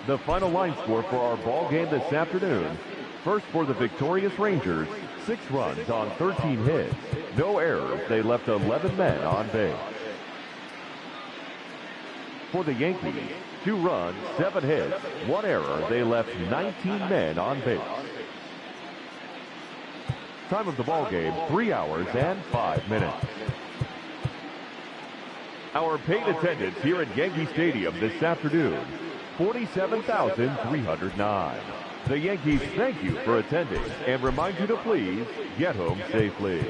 Speaker 3: The final line score for our ball game this afternoon. First for the victorious Rangers, 6 runs on 13 hits. No errors. They left 11 men on base. For the Yankees, 2 runs, 7 hits, 1 error. They left 19 men on base. Time of the ball game, 3 hours and 5 minutes. Our paid attendance here at Yankee Stadium this afternoon, 47,309. The Yankees thank you for attending and remind you to please get home safely.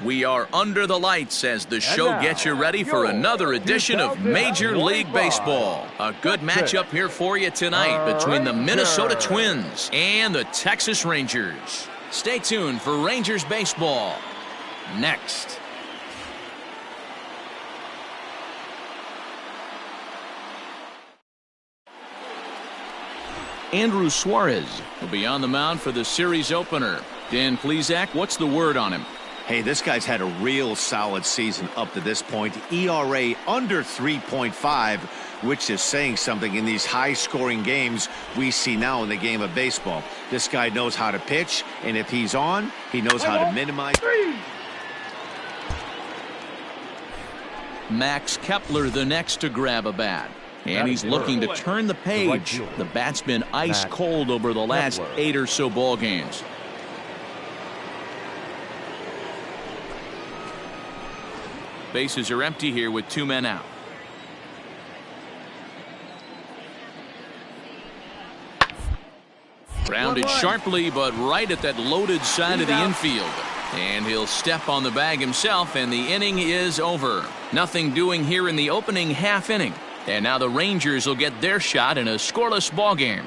Speaker 1: We are under the lights as the show gets you ready for another edition of Major League Baseball. A good matchup here for you tonight between the Minnesota Twins and the Texas Rangers. Stay tuned for Rangers baseball next. Andrew Suarez will be on the mound for the series opener. Dan Plesac, what's the word on him?
Speaker 2: Hey, this guy's had a real solid season up to this point. ERA under 3.5, which is saying something in these high-scoring games we see now in the game of baseball. This guy knows how to pitch, and if he's on, he knows how to minimize.
Speaker 1: Max Kepler the next to grab a bat. And he's looking to turn the page. The bat's been ice cold over the last 8 or so ball games. Bases are empty here with 2 men out. Grounded sharply, but right at that loaded side of the infield. And he'll step on the bag himself, and the inning is over. Nothing doing here in the opening half inning. And now the Rangers will get their shot in a scoreless ball game.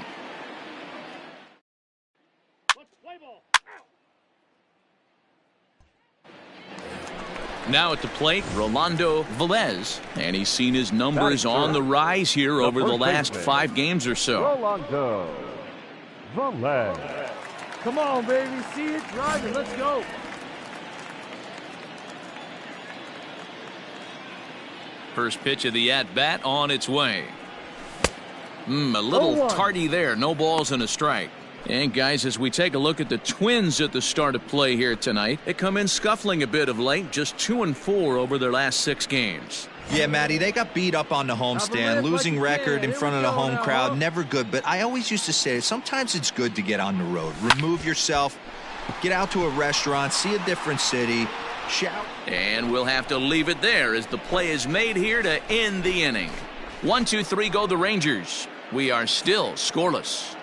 Speaker 1: Now at the plate, Rolando Velez, and he's seen his numbers on the rise here over the last 5 games or so.
Speaker 3: Rolando Velez.
Speaker 6: Come on, baby. See it, drive it. Let's go.
Speaker 1: First pitch of the at-bat on its way. A little tardy there. No balls and a strike. And guys, as we take a look at the Twins at the start of play here tonight, they come in scuffling a bit of late, just 2-4 over their last 6 games.
Speaker 4: Yeah, Matty, they got beat up on the homestand. Losing record in front of the home crowd, never good. But I always used to say, sometimes it's good to get on the road. Remove yourself, get out to a restaurant, see a different city, shout.
Speaker 1: And we'll have to leave it there as the play is made here to end the inning. 1-2-3 go the Rangers. We are still scoreless.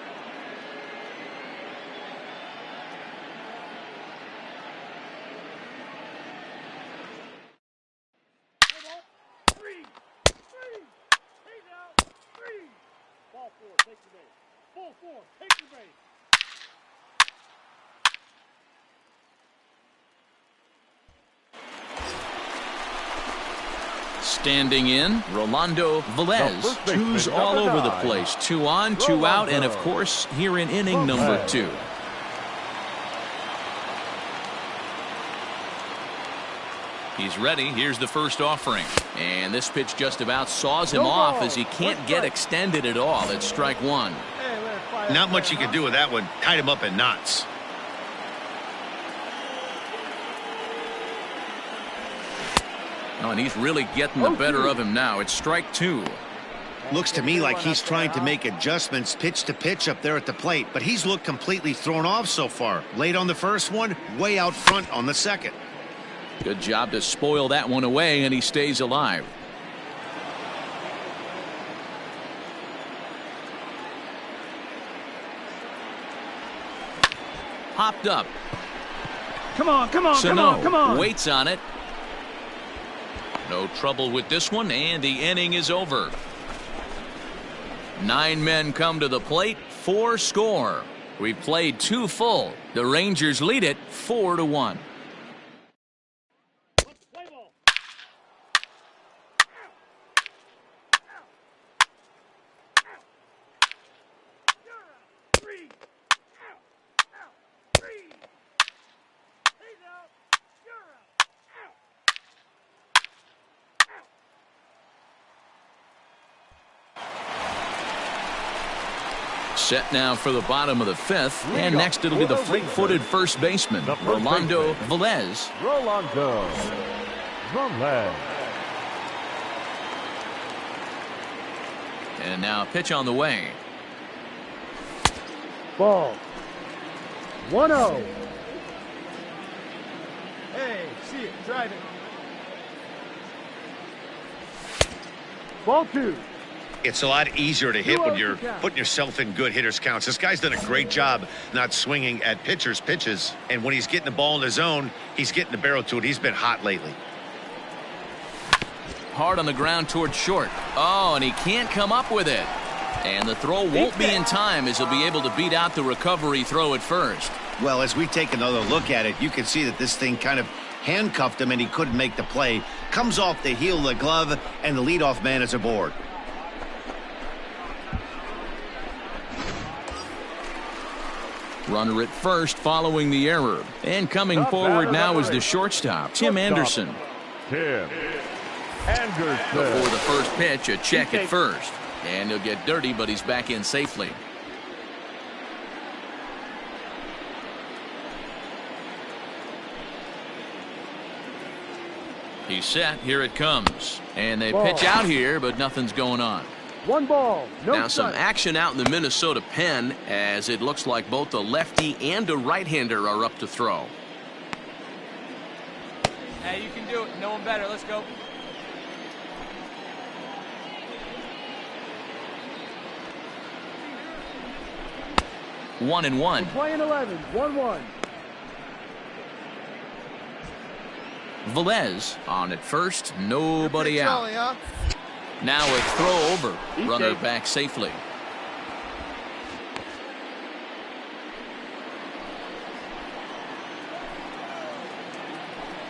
Speaker 1: Standing in, Rolando Velez. 2's all over the place. 2 on, 2 out, and of course, here in inning number 2. He's ready. Here's the first offering. And this pitch just about saws him off as he can't get extended at all. It's strike 1.
Speaker 2: Not much you can do with that one. Tied him up in knots.
Speaker 1: Oh, and he's really getting the better of him now. It's strike 2.
Speaker 2: Looks to me like he's trying to make adjustments pitch to pitch up there at the plate, but he's looked completely thrown off so far. Late on the first one, way out front on the second.
Speaker 1: Good job to spoil that one away, and he stays alive. Hopped up.
Speaker 6: Come on, come on,
Speaker 1: Sano
Speaker 6: come on, come on.
Speaker 1: waits on it. No trouble with this one, and the inning is over. 9 men come to the plate, 4 score. We've played 2 full. The Rangers lead it 4-1. Set now for the bottom of the 5th, and next it'll be the fleet-footed first baseman, Rolando Velez.
Speaker 3: Rolando Velez.
Speaker 1: And now a pitch on the way.
Speaker 6: Ball. 1-0. Hey, see it, drive it. Ball 2.
Speaker 2: It's a lot easier to hit when you're putting yourself in good hitters' counts. This guy's done a great job not swinging at pitchers' pitches. And when he's getting the ball in the zone, he's getting the barrel to it. He's been hot lately.
Speaker 1: Hard on the ground towards short. Oh, and he can't come up with it. And the throw won't be in time as he'll be able to beat out the recovery throw at first.
Speaker 2: Well, as we take another look at it, you can see that this thing kind of handcuffed him and he couldn't make the play. Comes off the heel of the glove, and the leadoff man is aboard.
Speaker 1: Runner at first following the error. And coming forward now is the shortstop, Tim Anderson.
Speaker 3: Tim Anderson.
Speaker 1: Before the first pitch, a check at first. And he'll get dirty, but he's back in safely. He's set. Here it comes. And they pitch out here, but nothing's going on.
Speaker 5: 1 ball, no
Speaker 1: Now some action out in the Minnesota pen, as it looks like both a lefty and a right-hander are up to throw.
Speaker 7: Hey, you can do it. No one better. Let's go.
Speaker 1: One and one.
Speaker 5: Playing 11, 1-1.
Speaker 1: Velez on at first, nobody out. Now a throw over. Runner back safely.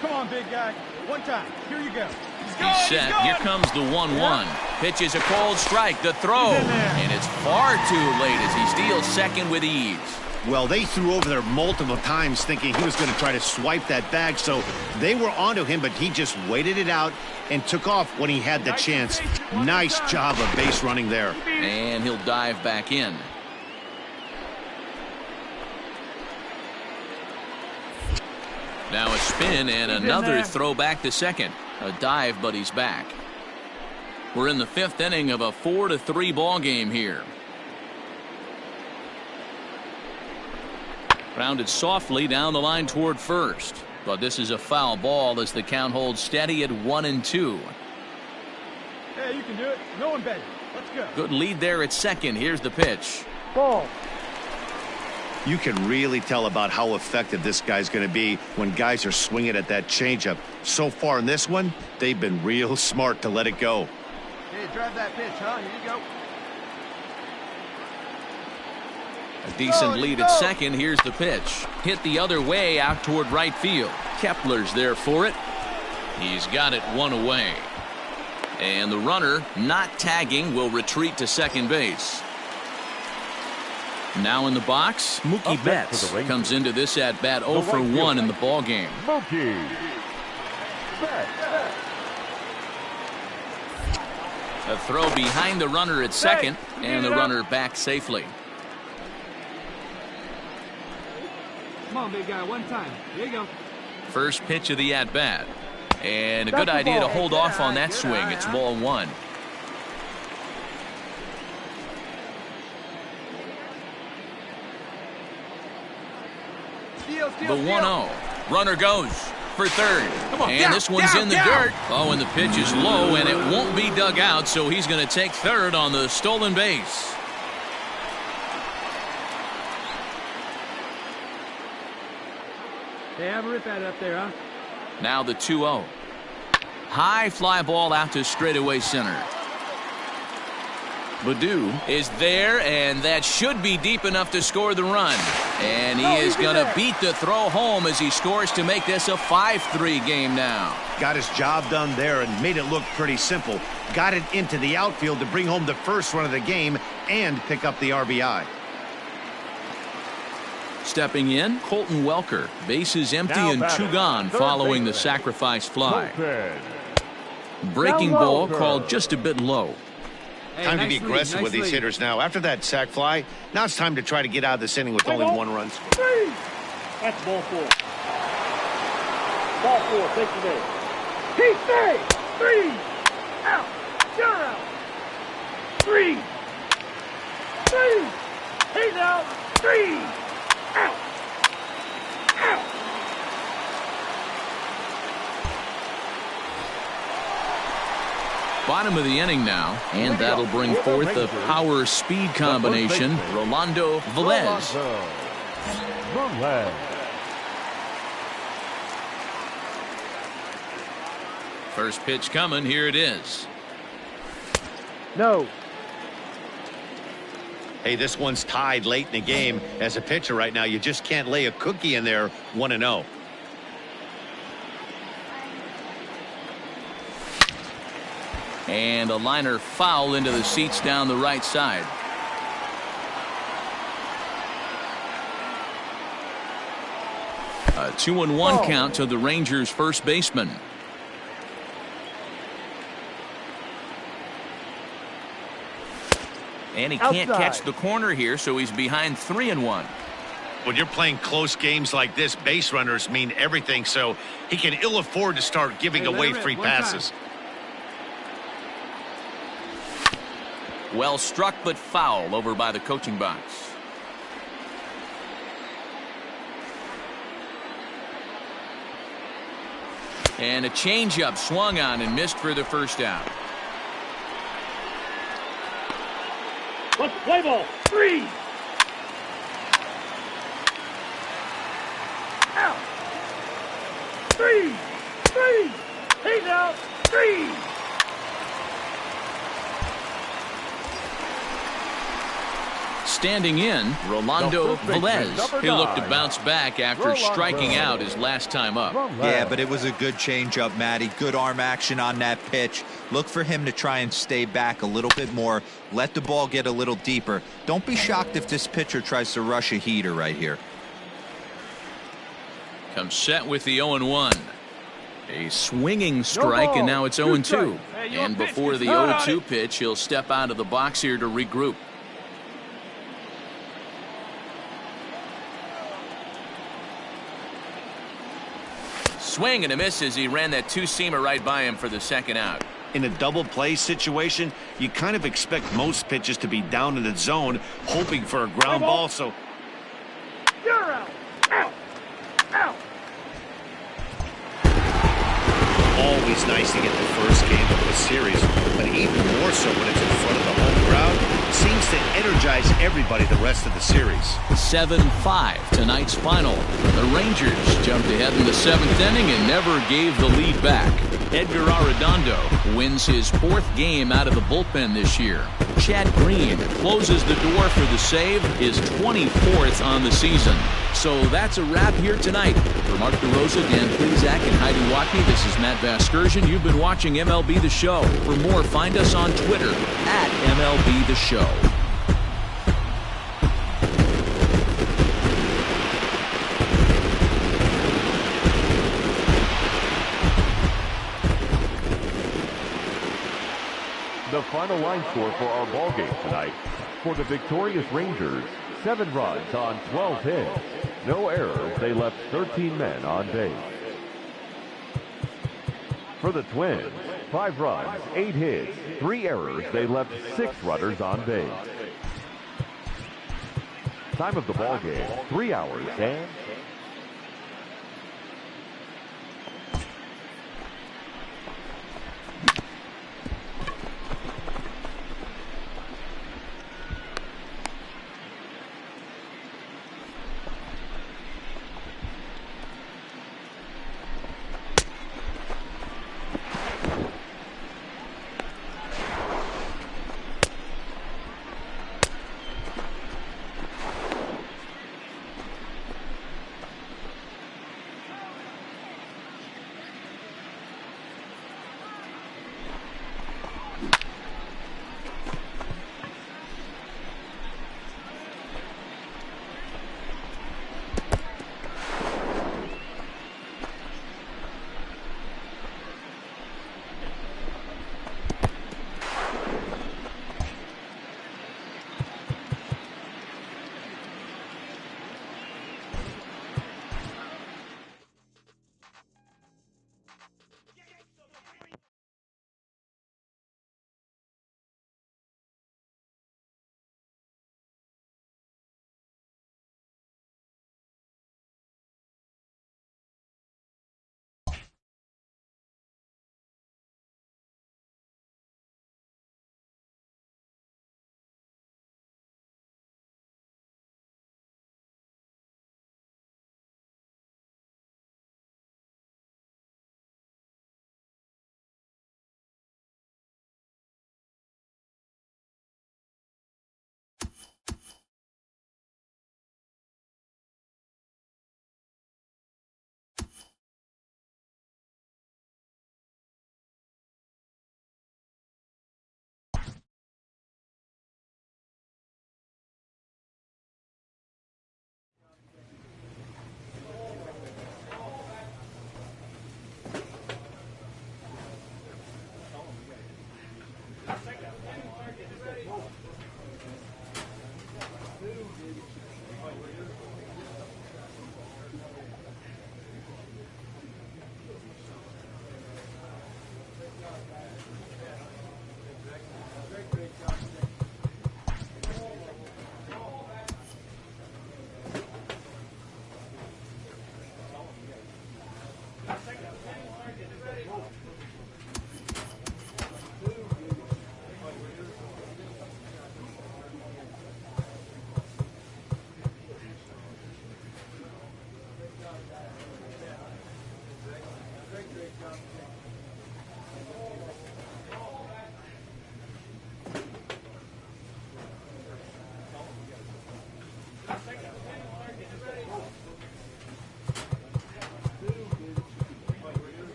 Speaker 6: Come on, big guy. One time. Here you go.
Speaker 1: He's set. Here comes the 1-1. Pitches a cold strike. The throw. And it's far too late as he steals second with ease.
Speaker 2: Well, they threw over there multiple times thinking he was going to try to swipe that bag, so they were onto him, but he just waited it out and took off when he had the chance. Nice job of base running there.
Speaker 1: And he'll dive back in. Now a spin and another throw back to second. A dive, but he's back. We're in the 5th inning of a 4-3 ball game here. Grounded softly down the line toward first. But this is a foul ball as the count holds steady at 1-2.
Speaker 6: Hey, you can do it. No one better. Let's go.
Speaker 1: Good lead there at second. Here's the pitch.
Speaker 5: Ball.
Speaker 2: You can really tell about how effective this guy's going to be when guys are swinging at that changeup. So far in this one, they've been real smart to let it go.
Speaker 6: Hey, drive that pitch, huh? Here you go.
Speaker 1: A decent lead at second. Here's the pitch. Hit the other way out toward right field. Kepler's there for it. He's got it one away. And the runner, not tagging, will retreat to second base. Now in the box, Mookie Betts comes into this at-bat 0 for 1 in the ballgame.
Speaker 3: Mookie Betts.
Speaker 1: A throw behind the runner at second, and the runner back safely.
Speaker 6: Come on, big guy. One time. Here you go.
Speaker 1: First pitch of the at-bat. And a good idea to hold off on that swing. It's ball 1. The 1-0. Runner goes for third. And this one's in the dirt. Oh, and the pitch is low, and it won't be dug out, so he's going to take third on the stolen base.
Speaker 5: They have a rip at it up there, huh?
Speaker 1: Now the 2-0. High fly ball out to straightaway center. Baddoo is there, and that should be deep enough to score the run. And he is going to beat the throw home as he scores to make this a 5-3 game now.
Speaker 2: Got his job done there and made it look pretty simple. Got it into the outfield to bring home the first run of the game and pick up the RBI.
Speaker 1: Stepping in, Colton Welker. Bases empty and 2 gone following the sacrifice fly. Breaking ball called just a bit low.
Speaker 7: Hey,
Speaker 2: Time to
Speaker 7: nice
Speaker 2: be
Speaker 7: lead,
Speaker 2: aggressive
Speaker 7: nice
Speaker 2: with these
Speaker 7: lead.
Speaker 2: hitters now. After that sac fly, now it's time to try to get out of this inning with only 1 run.
Speaker 5: That's ball 4. Ball 4, take the day. He stays. 3. Out. You're out. 3. 3. He's out. 3. Out. Out.
Speaker 1: bottom of the inning now, and that'll bring forth the power-speed combination, Rolando Velez. First pitch coming. Here it is.
Speaker 6: No.
Speaker 2: Hey, this one's tied late in the game. As a pitcher right now, you just can't lay a cookie in there 1-0.
Speaker 1: And a liner foul into the seats down the right side. A 2-1 count to the Rangers' first baseman. And he can't catch the corner here, so he's behind 3-1.
Speaker 2: When you're playing close games like this, base runners mean everything, so he can ill afford to start giving away free passes.
Speaker 1: Well struck, but foul over by the coaching box. And a changeup swung on and missed for the first out.
Speaker 5: Let's play ball. 3. Out. 3. He's out. 3.
Speaker 1: Standing in, Rolando Velez. He looked to bounce back after striking out his last time up.
Speaker 4: Yeah, but it was a good changeup, Matty. Good arm action on that pitch. Look for him to try and stay back a little bit more. Let the ball get a little deeper. Don't be shocked if this pitcher tries to rush a heater right here.
Speaker 1: Comes set with the 0-1. A swinging strike, and now it's 0-2. And before the 0-2 pitch, he'll step out of the box here to regroup. Swing and a miss as he ran that two-seamer right by him for the second out.
Speaker 2: In a double play situation, you kind of expect most pitches to be down in the zone, hoping for a ground ball. So
Speaker 5: You're out. Out.
Speaker 2: always nice to get the first game of the series, but even more so when it's in front of the home crowd. Seems to energize everybody the rest of the series.
Speaker 1: 7-5 tonight's final. The Rangers jumped ahead in the 7th inning and never gave the lead back. Edgar Arredondo wins his 4th game out of the bullpen this year. Chad Green closes the door for the save, his 24th on the season. So that's a wrap here tonight. For Mark DeRosa, Dan Plezak, and Heidi Watney, this is Matt Vasgersian. You've been watching MLB The Show. For more, find us on Twitter at MLB The Show.
Speaker 3: The final line score for our ball game tonight: for the victorious Rangers, 7 runs on 12 hits. No errors. They left 13 men on base. For the Twins, 5 runs, 8 hits, 3 errors. They left 6 runners on base. Time of the ball game, 3 hours and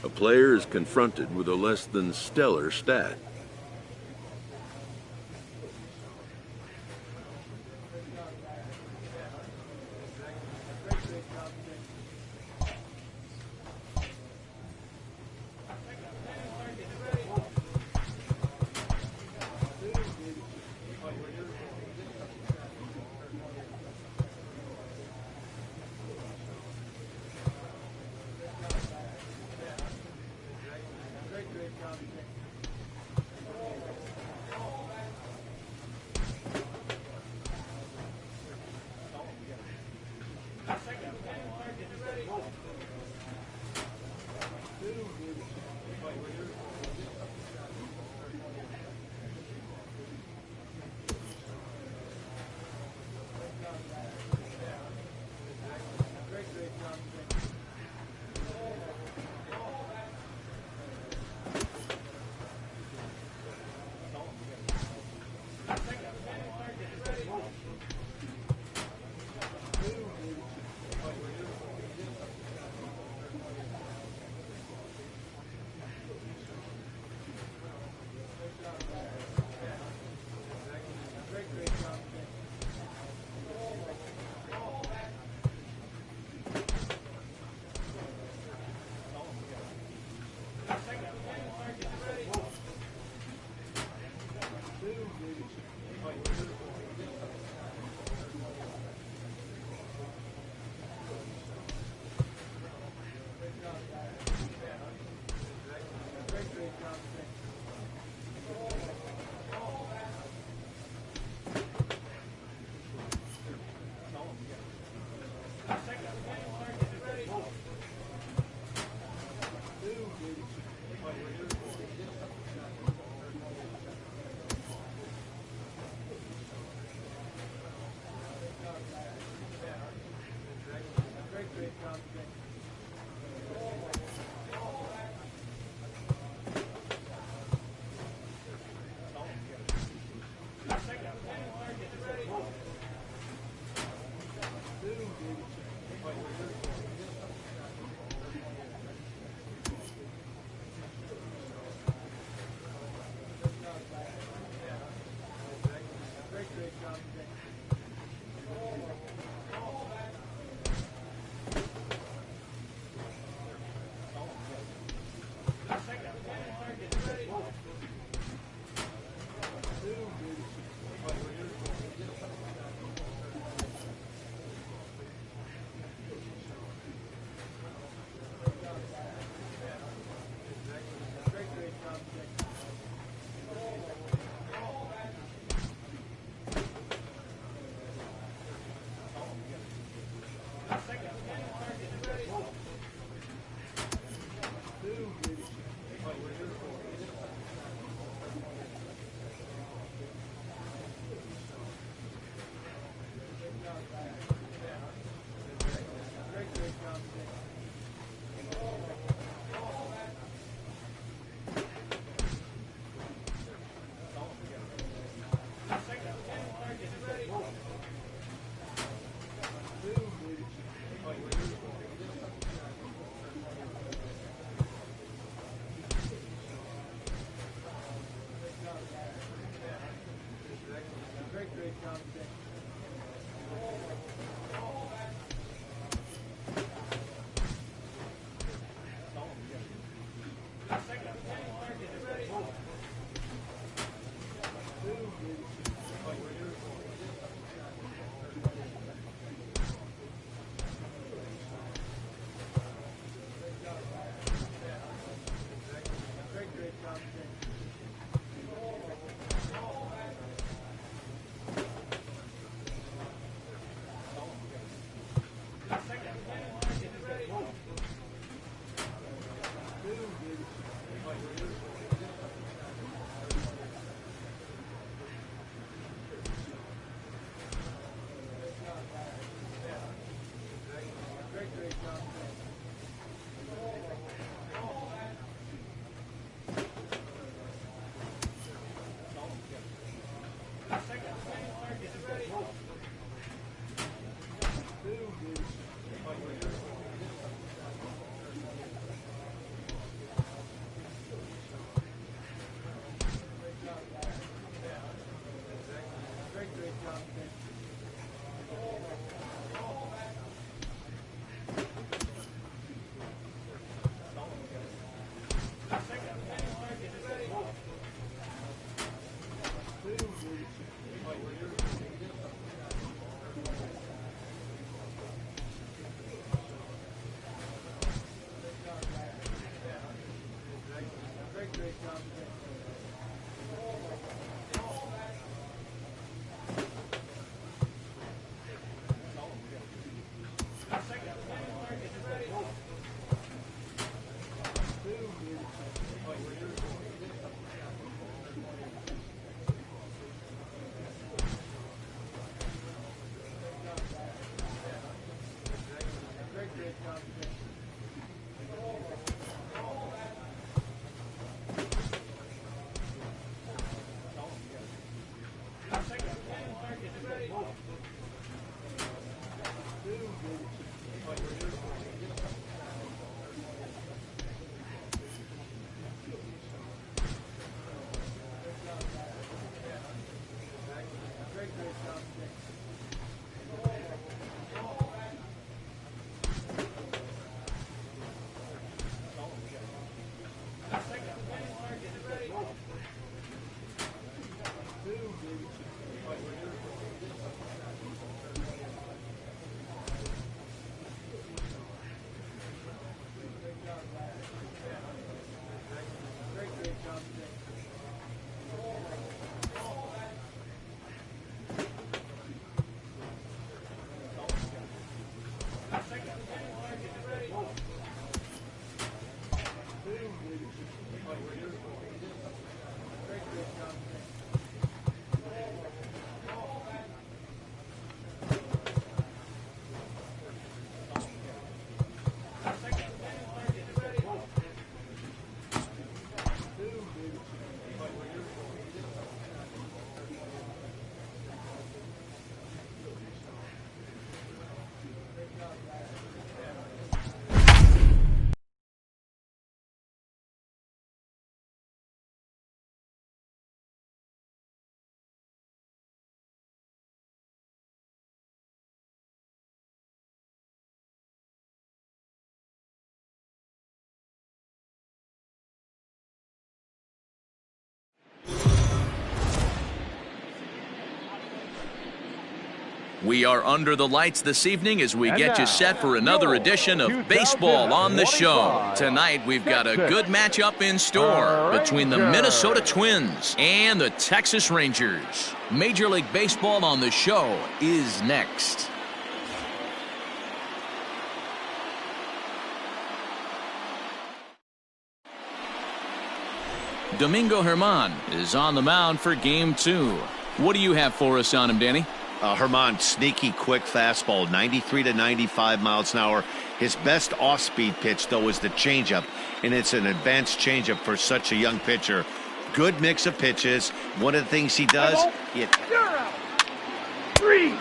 Speaker 8: A player is confronted with a less than stellar stat.
Speaker 1: We are under the lights this evening as we get you set for another edition of Baseball on the Show. Tonight we've got a good matchup in store between the Minnesota Twins and the Texas Rangers. Major League Baseball on the Show is next. Domingo Germán is on the mound for Game 2. What do you have for us on him, Danny?
Speaker 2: Germán, sneaky, quick fastball, 93 to 95 miles an hour. His best off-speed pitch, though, is the changeup, and it's an advanced changeup for such a young pitcher. Good mix of pitches. One of the things he does...
Speaker 5: You're out. 3.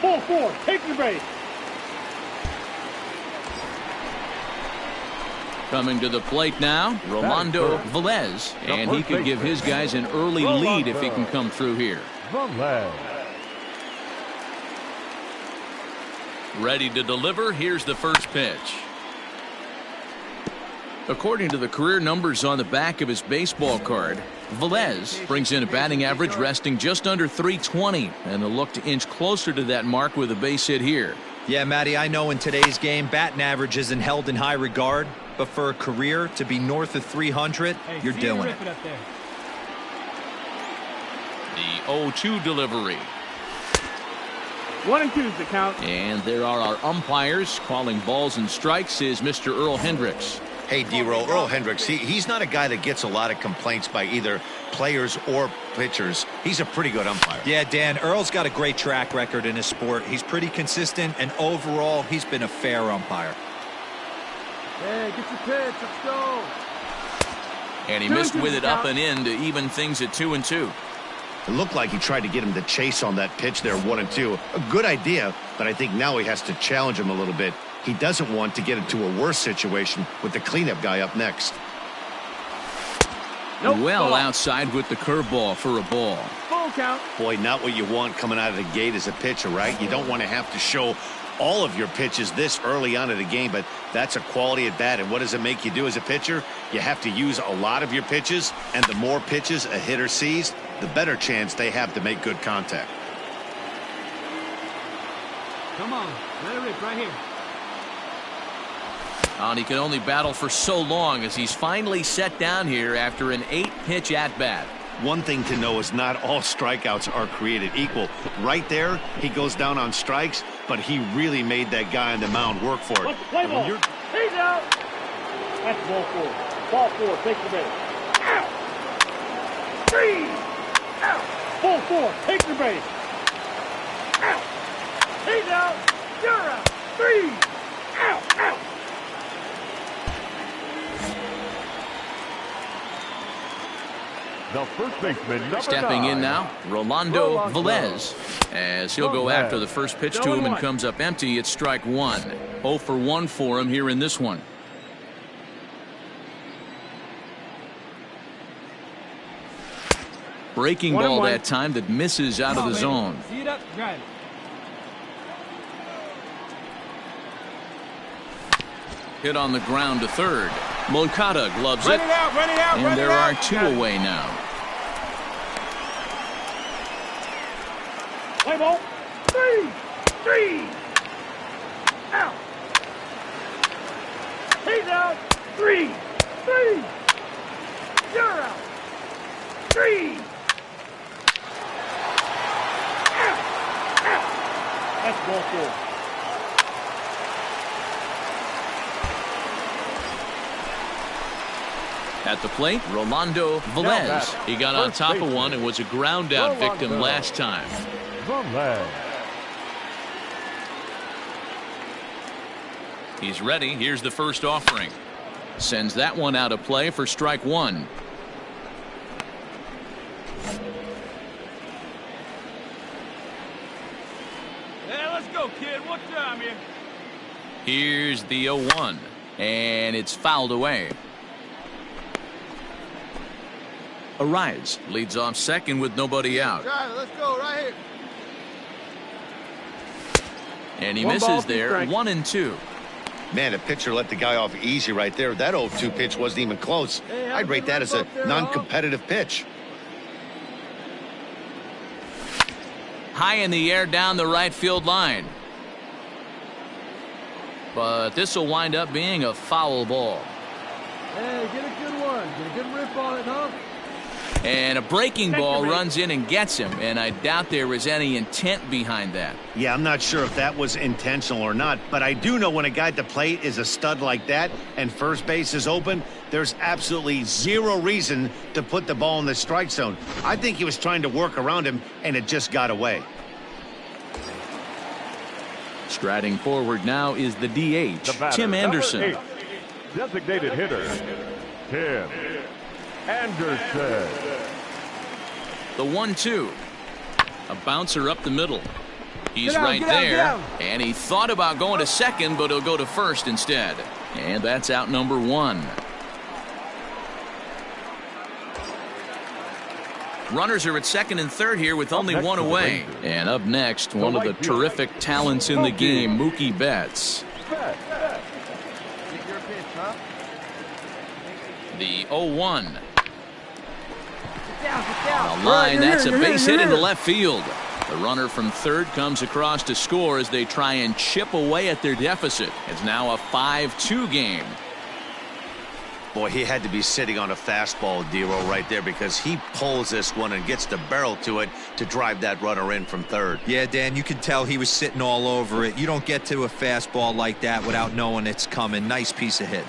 Speaker 5: Ball 4. Take your base.
Speaker 1: Coming to the plate now, Rolando Velez, and he could give his guys an early lead if he can come through here. Ready to deliver. Here's the first pitch. According to the career numbers on the back of his baseball card, Velez brings in a batting average resting just under .320, and a look to inch closer to that mark with a base hit here.
Speaker 4: Yeah, Matty, I know in today's game, batting average isn't held in high regard, but for a career to be north of 300, you're doing it.
Speaker 1: The 0-2 delivery.
Speaker 5: 1 and 2 is the count.
Speaker 1: And there are our umpires calling balls and strikes is Mr. Earl Hendricks.
Speaker 2: Hey, D-Roll, Earl Hendricks, he's not a guy that gets a lot of complaints by either players or pitchers. He's a pretty good umpire.
Speaker 4: Yeah, Dan, Earl's got a great track record in his sport. He's pretty consistent, and overall, he's been a fair umpire.
Speaker 6: Hey, get your pitch. Let's go.
Speaker 1: And he missed with it up and in to even things at 2-2.
Speaker 2: It looked like he tried to get him to chase on that pitch there, 1 and 2. A good idea, but I think now he has to challenge him a little bit. He doesn't want to get into a worse situation with the cleanup guy up next.
Speaker 1: Nope. Well outside with the curveball for a ball.
Speaker 5: Full count.
Speaker 2: Boy, not what you want coming out of the gate as a pitcher, right? You don't want to have to show all of your pitches this early on in the game, but that's a quality at bat. And what does it make you do as a pitcher? You have to use a lot of your pitches, and the more pitches a hitter sees, the better chance they have to make good contact.
Speaker 5: Come on, let it rip right here.
Speaker 1: And he can only battle for so long as he's finally set down here after an 8-pitch at-bat.
Speaker 2: One thing to know is not all strikeouts are created equal. Right there, he goes down on strikes, but he really made that guy on the mound work for it.
Speaker 5: Let's play ball. He's out. That's ball 4. Ball 4. Take the base. Out. 3. Out. Ball 4. Take the base. Out. He's out. You're out. 3. Out. Out.
Speaker 3: The first baseman, number
Speaker 1: Stepping
Speaker 3: 9.
Speaker 1: in now, Rolando Velez. As he'll go after the first pitch to him and comes up empty, it's strike 1. 0 for 1 for him here in this one. Breaking ball that time that misses out of the zone.
Speaker 6: See it up, drive it.
Speaker 1: Hit on the ground to third. Moncada gloves it.
Speaker 6: Run it out, run it out,
Speaker 1: And
Speaker 6: run
Speaker 1: there
Speaker 6: it
Speaker 1: are
Speaker 6: out.
Speaker 1: 2 away now.
Speaker 5: Play ball. 3. 3. Out. He's out. 3. 3. You're out. 3. Out. Out. That's ball 4.
Speaker 1: At the plate, Rolando Velez. He got on top of one and was a ground out victim last time.
Speaker 3: Velez.
Speaker 1: He's ready. Here's the first offering. Sends that one out of play for strike 1.
Speaker 6: Hey, let's go, kid. What time here?
Speaker 1: Here's the 0-1. And it's fouled away. Arise leads off second with nobody out.
Speaker 6: Drive it. Let's go right here.
Speaker 1: And he
Speaker 6: One ball,
Speaker 1: misses
Speaker 6: 2
Speaker 1: there.
Speaker 6: strikes.
Speaker 1: 1 and 2.
Speaker 2: Man, the pitcher let the guy off easy right there. That 0-2 pitch wasn't even close.
Speaker 6: Hey,
Speaker 2: I'd rate that as a
Speaker 6: up there,
Speaker 2: non-competitive pitch.
Speaker 1: High in the air down the right field line. But this will wind up being a foul ball.
Speaker 6: Hey, get a good one. Get a good rip on it, huh?
Speaker 1: And a breaking ball runs in and gets him. And I doubt there was any intent behind that.
Speaker 2: Yeah, I'm not sure if that was intentional or not, but I do know when a guy at the plate is a stud like that and first base is open, there's absolutely zero reason to put the ball in the strike zone. I think he was trying to work around him, and it just got away.
Speaker 1: Striding forward now is the DH,
Speaker 3: The batter,
Speaker 1: Tim
Speaker 3: number
Speaker 1: Anderson.
Speaker 3: 8. Designated hitter, Tim Anderson.
Speaker 1: The 1-2. A bouncer up the middle. He's
Speaker 6: Get out,
Speaker 1: right
Speaker 6: get out,
Speaker 1: there.
Speaker 6: get out.
Speaker 1: And he thought about going to second, but he'll go to first instead. And that's out number 1. Runners are at second and third here with only
Speaker 3: next
Speaker 1: 1
Speaker 3: for the
Speaker 1: away.
Speaker 3: Rangers.
Speaker 1: And up next, one of the
Speaker 3: right field.
Speaker 1: terrific talents in the game, Mookie Betts.
Speaker 3: Bet.
Speaker 6: Get your pitch, huh?
Speaker 1: The 0-1.
Speaker 6: Sit down, sit down.
Speaker 1: A line, that's a
Speaker 6: You're
Speaker 1: base
Speaker 6: here,
Speaker 1: hit
Speaker 6: you're
Speaker 1: into
Speaker 6: here.
Speaker 1: left field. The runner from third comes across to score as they try and chip away at their deficit. It's now a 5-2 game.
Speaker 2: Boy, he had to be sitting on a fastball, Dero, right there, because he pulls this one and gets the barrel to it to drive that runner in from third.
Speaker 4: Yeah, Dan, you can tell he was sitting all over it. You don't get to a fastball like that without knowing it's coming. Nice piece of hitting.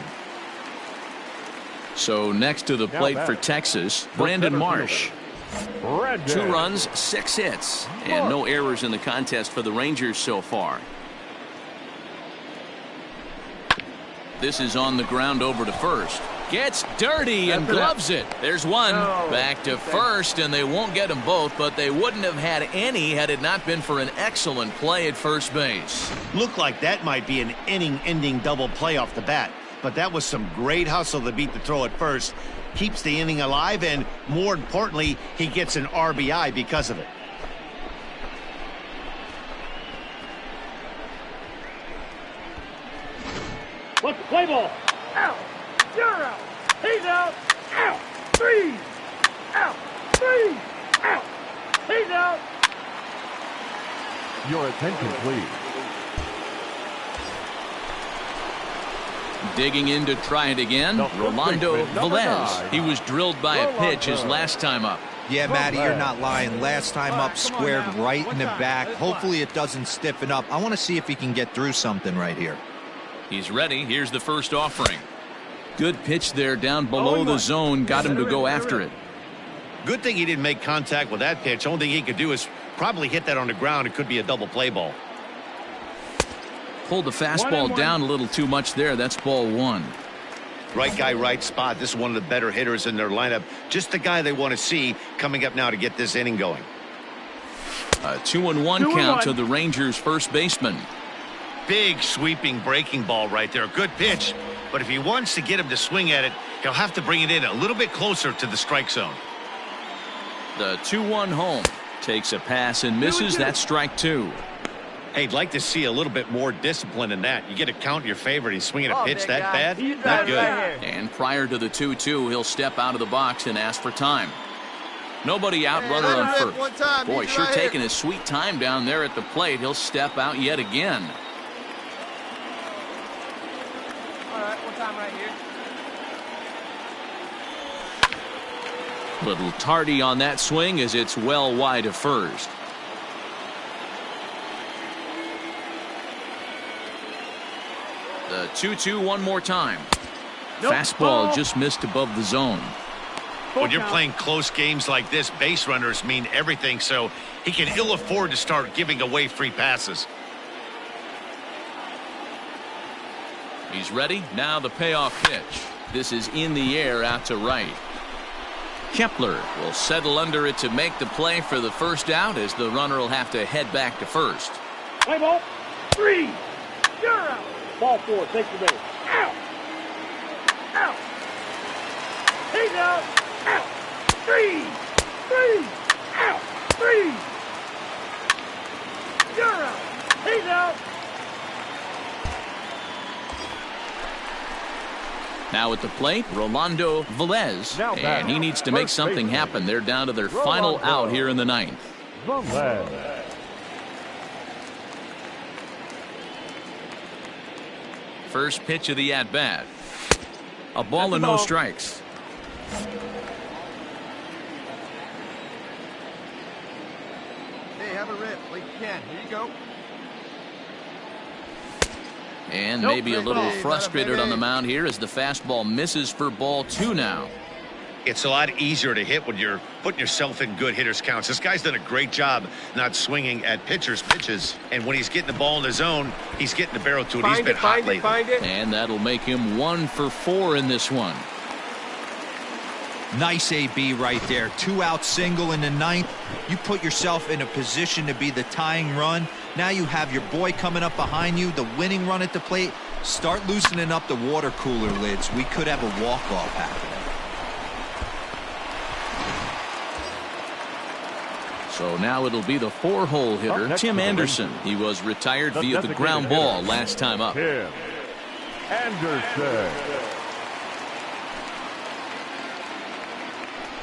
Speaker 1: So next to the plate for Texas, Brandon Marsh. 2 runs, 6 hits, and no errors in the contest for the Rangers so far. This is on the ground over to first. Gets dirty and gloves it. There's one. Back to first, and they won't get them both, but they wouldn't have had any had it not been for an excellent play at first base.
Speaker 2: Looked like that might be an inning-ending double play off the bat, but that was some great hustle to beat the throw at first. Keeps the inning alive, and more importantly, he gets an RBI because of it.
Speaker 5: Let's play ball. Out. You're out. He's out. Out. 3. Out. 3. Out. He's out.
Speaker 3: Your attention, please.
Speaker 1: Digging in to try it again, Rolando Velez. He was drilled by a pitch his last time up.
Speaker 4: Yeah, Matty, you're not lying. Last time up, squared right in the back. Hopefully it doesn't stiffen up. I want to see if he can get through something right here.
Speaker 1: He's ready. Here's the first offering. Good pitch there down below the zone. Got him to go after it.
Speaker 2: Good thing he didn't make contact with that pitch. Only thing he could do is probably hit that on the ground. It could be a double play ball.
Speaker 1: Pulled the fastball down a little too much there. That's ball one.
Speaker 2: Right guy, right spot. This is one of the better hitters in their lineup. Just the guy they want to see coming up now to get this inning going.
Speaker 1: A 2-1 count to the Rangers' first baseman.
Speaker 2: Big sweeping breaking ball right there. Good pitch. But if he wants to get him to swing at it, he'll have to bring it in a little bit closer to the strike zone.
Speaker 1: The 2-1 home. Takes a pass and misses. That's strike two.
Speaker 2: Hey, I'd like to see a little bit more discipline in that. You get a count in your favor. He's swinging a pitch that bad. Not good.
Speaker 1: And prior to the 2-2, he'll step out of the box and ask for time. Nobody out, runner on first. Boy, sure taking his sweet time down there at the plate. He'll step out yet again.
Speaker 7: All right, one time right here.
Speaker 1: Little tardy on that swing as it's well wide of first. The 2-2 one more time. Fastball just missed above the zone.
Speaker 2: When you're playing close games like this, base runners mean everything, so he can ill afford to start giving away free passes.
Speaker 1: He's ready. Now the payoff pitch. This is in the air out to right. Kepler will settle under it to make the play for the first out as the runner will have to head back to first.
Speaker 5: Play ball. 3. You're out. Ball 4. Take the base. Out. Out. He's out. Out. 3. 3. Out. 3. You're out. He's out.
Speaker 1: Now at the plate, Rolando Velez, and he needs to make something happen. They're down to their final out here in the ninth. First pitch of the at-bat. A ball and no strikes.
Speaker 6: Hey, have a rip like you can. Here you go.
Speaker 1: And maybe a little frustrated on the mound here as the fastball misses for ball 2 now.
Speaker 2: It's a lot easier to hit when you're putting yourself in good hitters counts. This guy's done a great job not swinging at pitchers' pitches. And when he's getting the ball in the zone, he's getting the barrel to it. He's been hot lately.
Speaker 1: And that'll make him 1 for 4 in this one.
Speaker 4: Nice AB right there. 2-out single in the ninth. You put yourself in a position to be the tying run. Now you have your boy coming up behind you, the winning run at the plate. Start loosening up the water cooler lids. We could have a walk-off happening.
Speaker 1: So now it'll be the 4-hole hitter, Tim Anderson. He was retired via the ground ball last time up.
Speaker 3: Tim Anderson.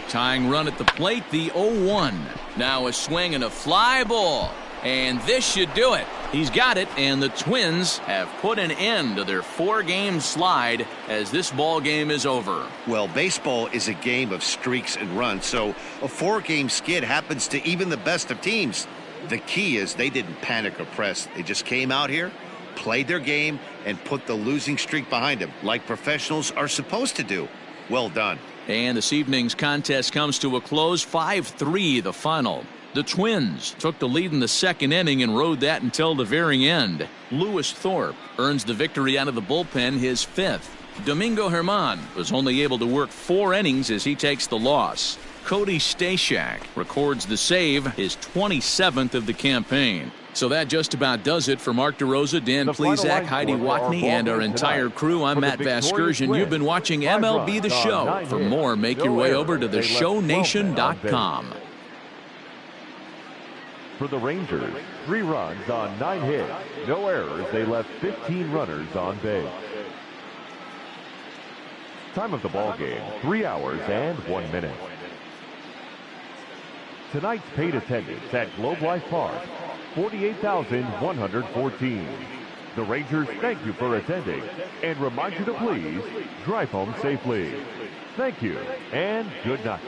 Speaker 1: Tying run at the plate, the 0-1. Now a swing and a fly ball. And this should do it. He's got it, and the Twins have put an end to their 4-game slide as this ball game is over.
Speaker 2: Well, baseball is a game of streaks and runs, so a 4-game skid happens to even the best of teams. The key is they didn't panic or press. They just came out here, played their game, and put the losing streak behind them, like professionals are supposed to do. Well done.
Speaker 1: And this evening's contest comes to a close, 5-3 the final. The Twins took the lead in the second inning and rode that until the very end. Lewis Thorpe earns the victory out of the bullpen, his 5th. Domingo Germán was only able to work 4 innings as he takes the loss. Cody Stashak records the save, his 27th of the campaign. So that just about does it for Mark DeRosa, Dan Plesac, Heidi Watney, and our entire crew. I'm Matt Vasgersian. You've been watching MLB The Show. For more, make your way over to theshownation.com.
Speaker 3: For the Rangers, 3 runs on 9 hits, no errors. They left 15 runners on base. Time of the ball game, 3 hours and 1 minute. Tonight's paid attendance at Globe Life Park, 48,114. The Rangers thank you for attending and remind you to please drive home safely. Thank you and good night.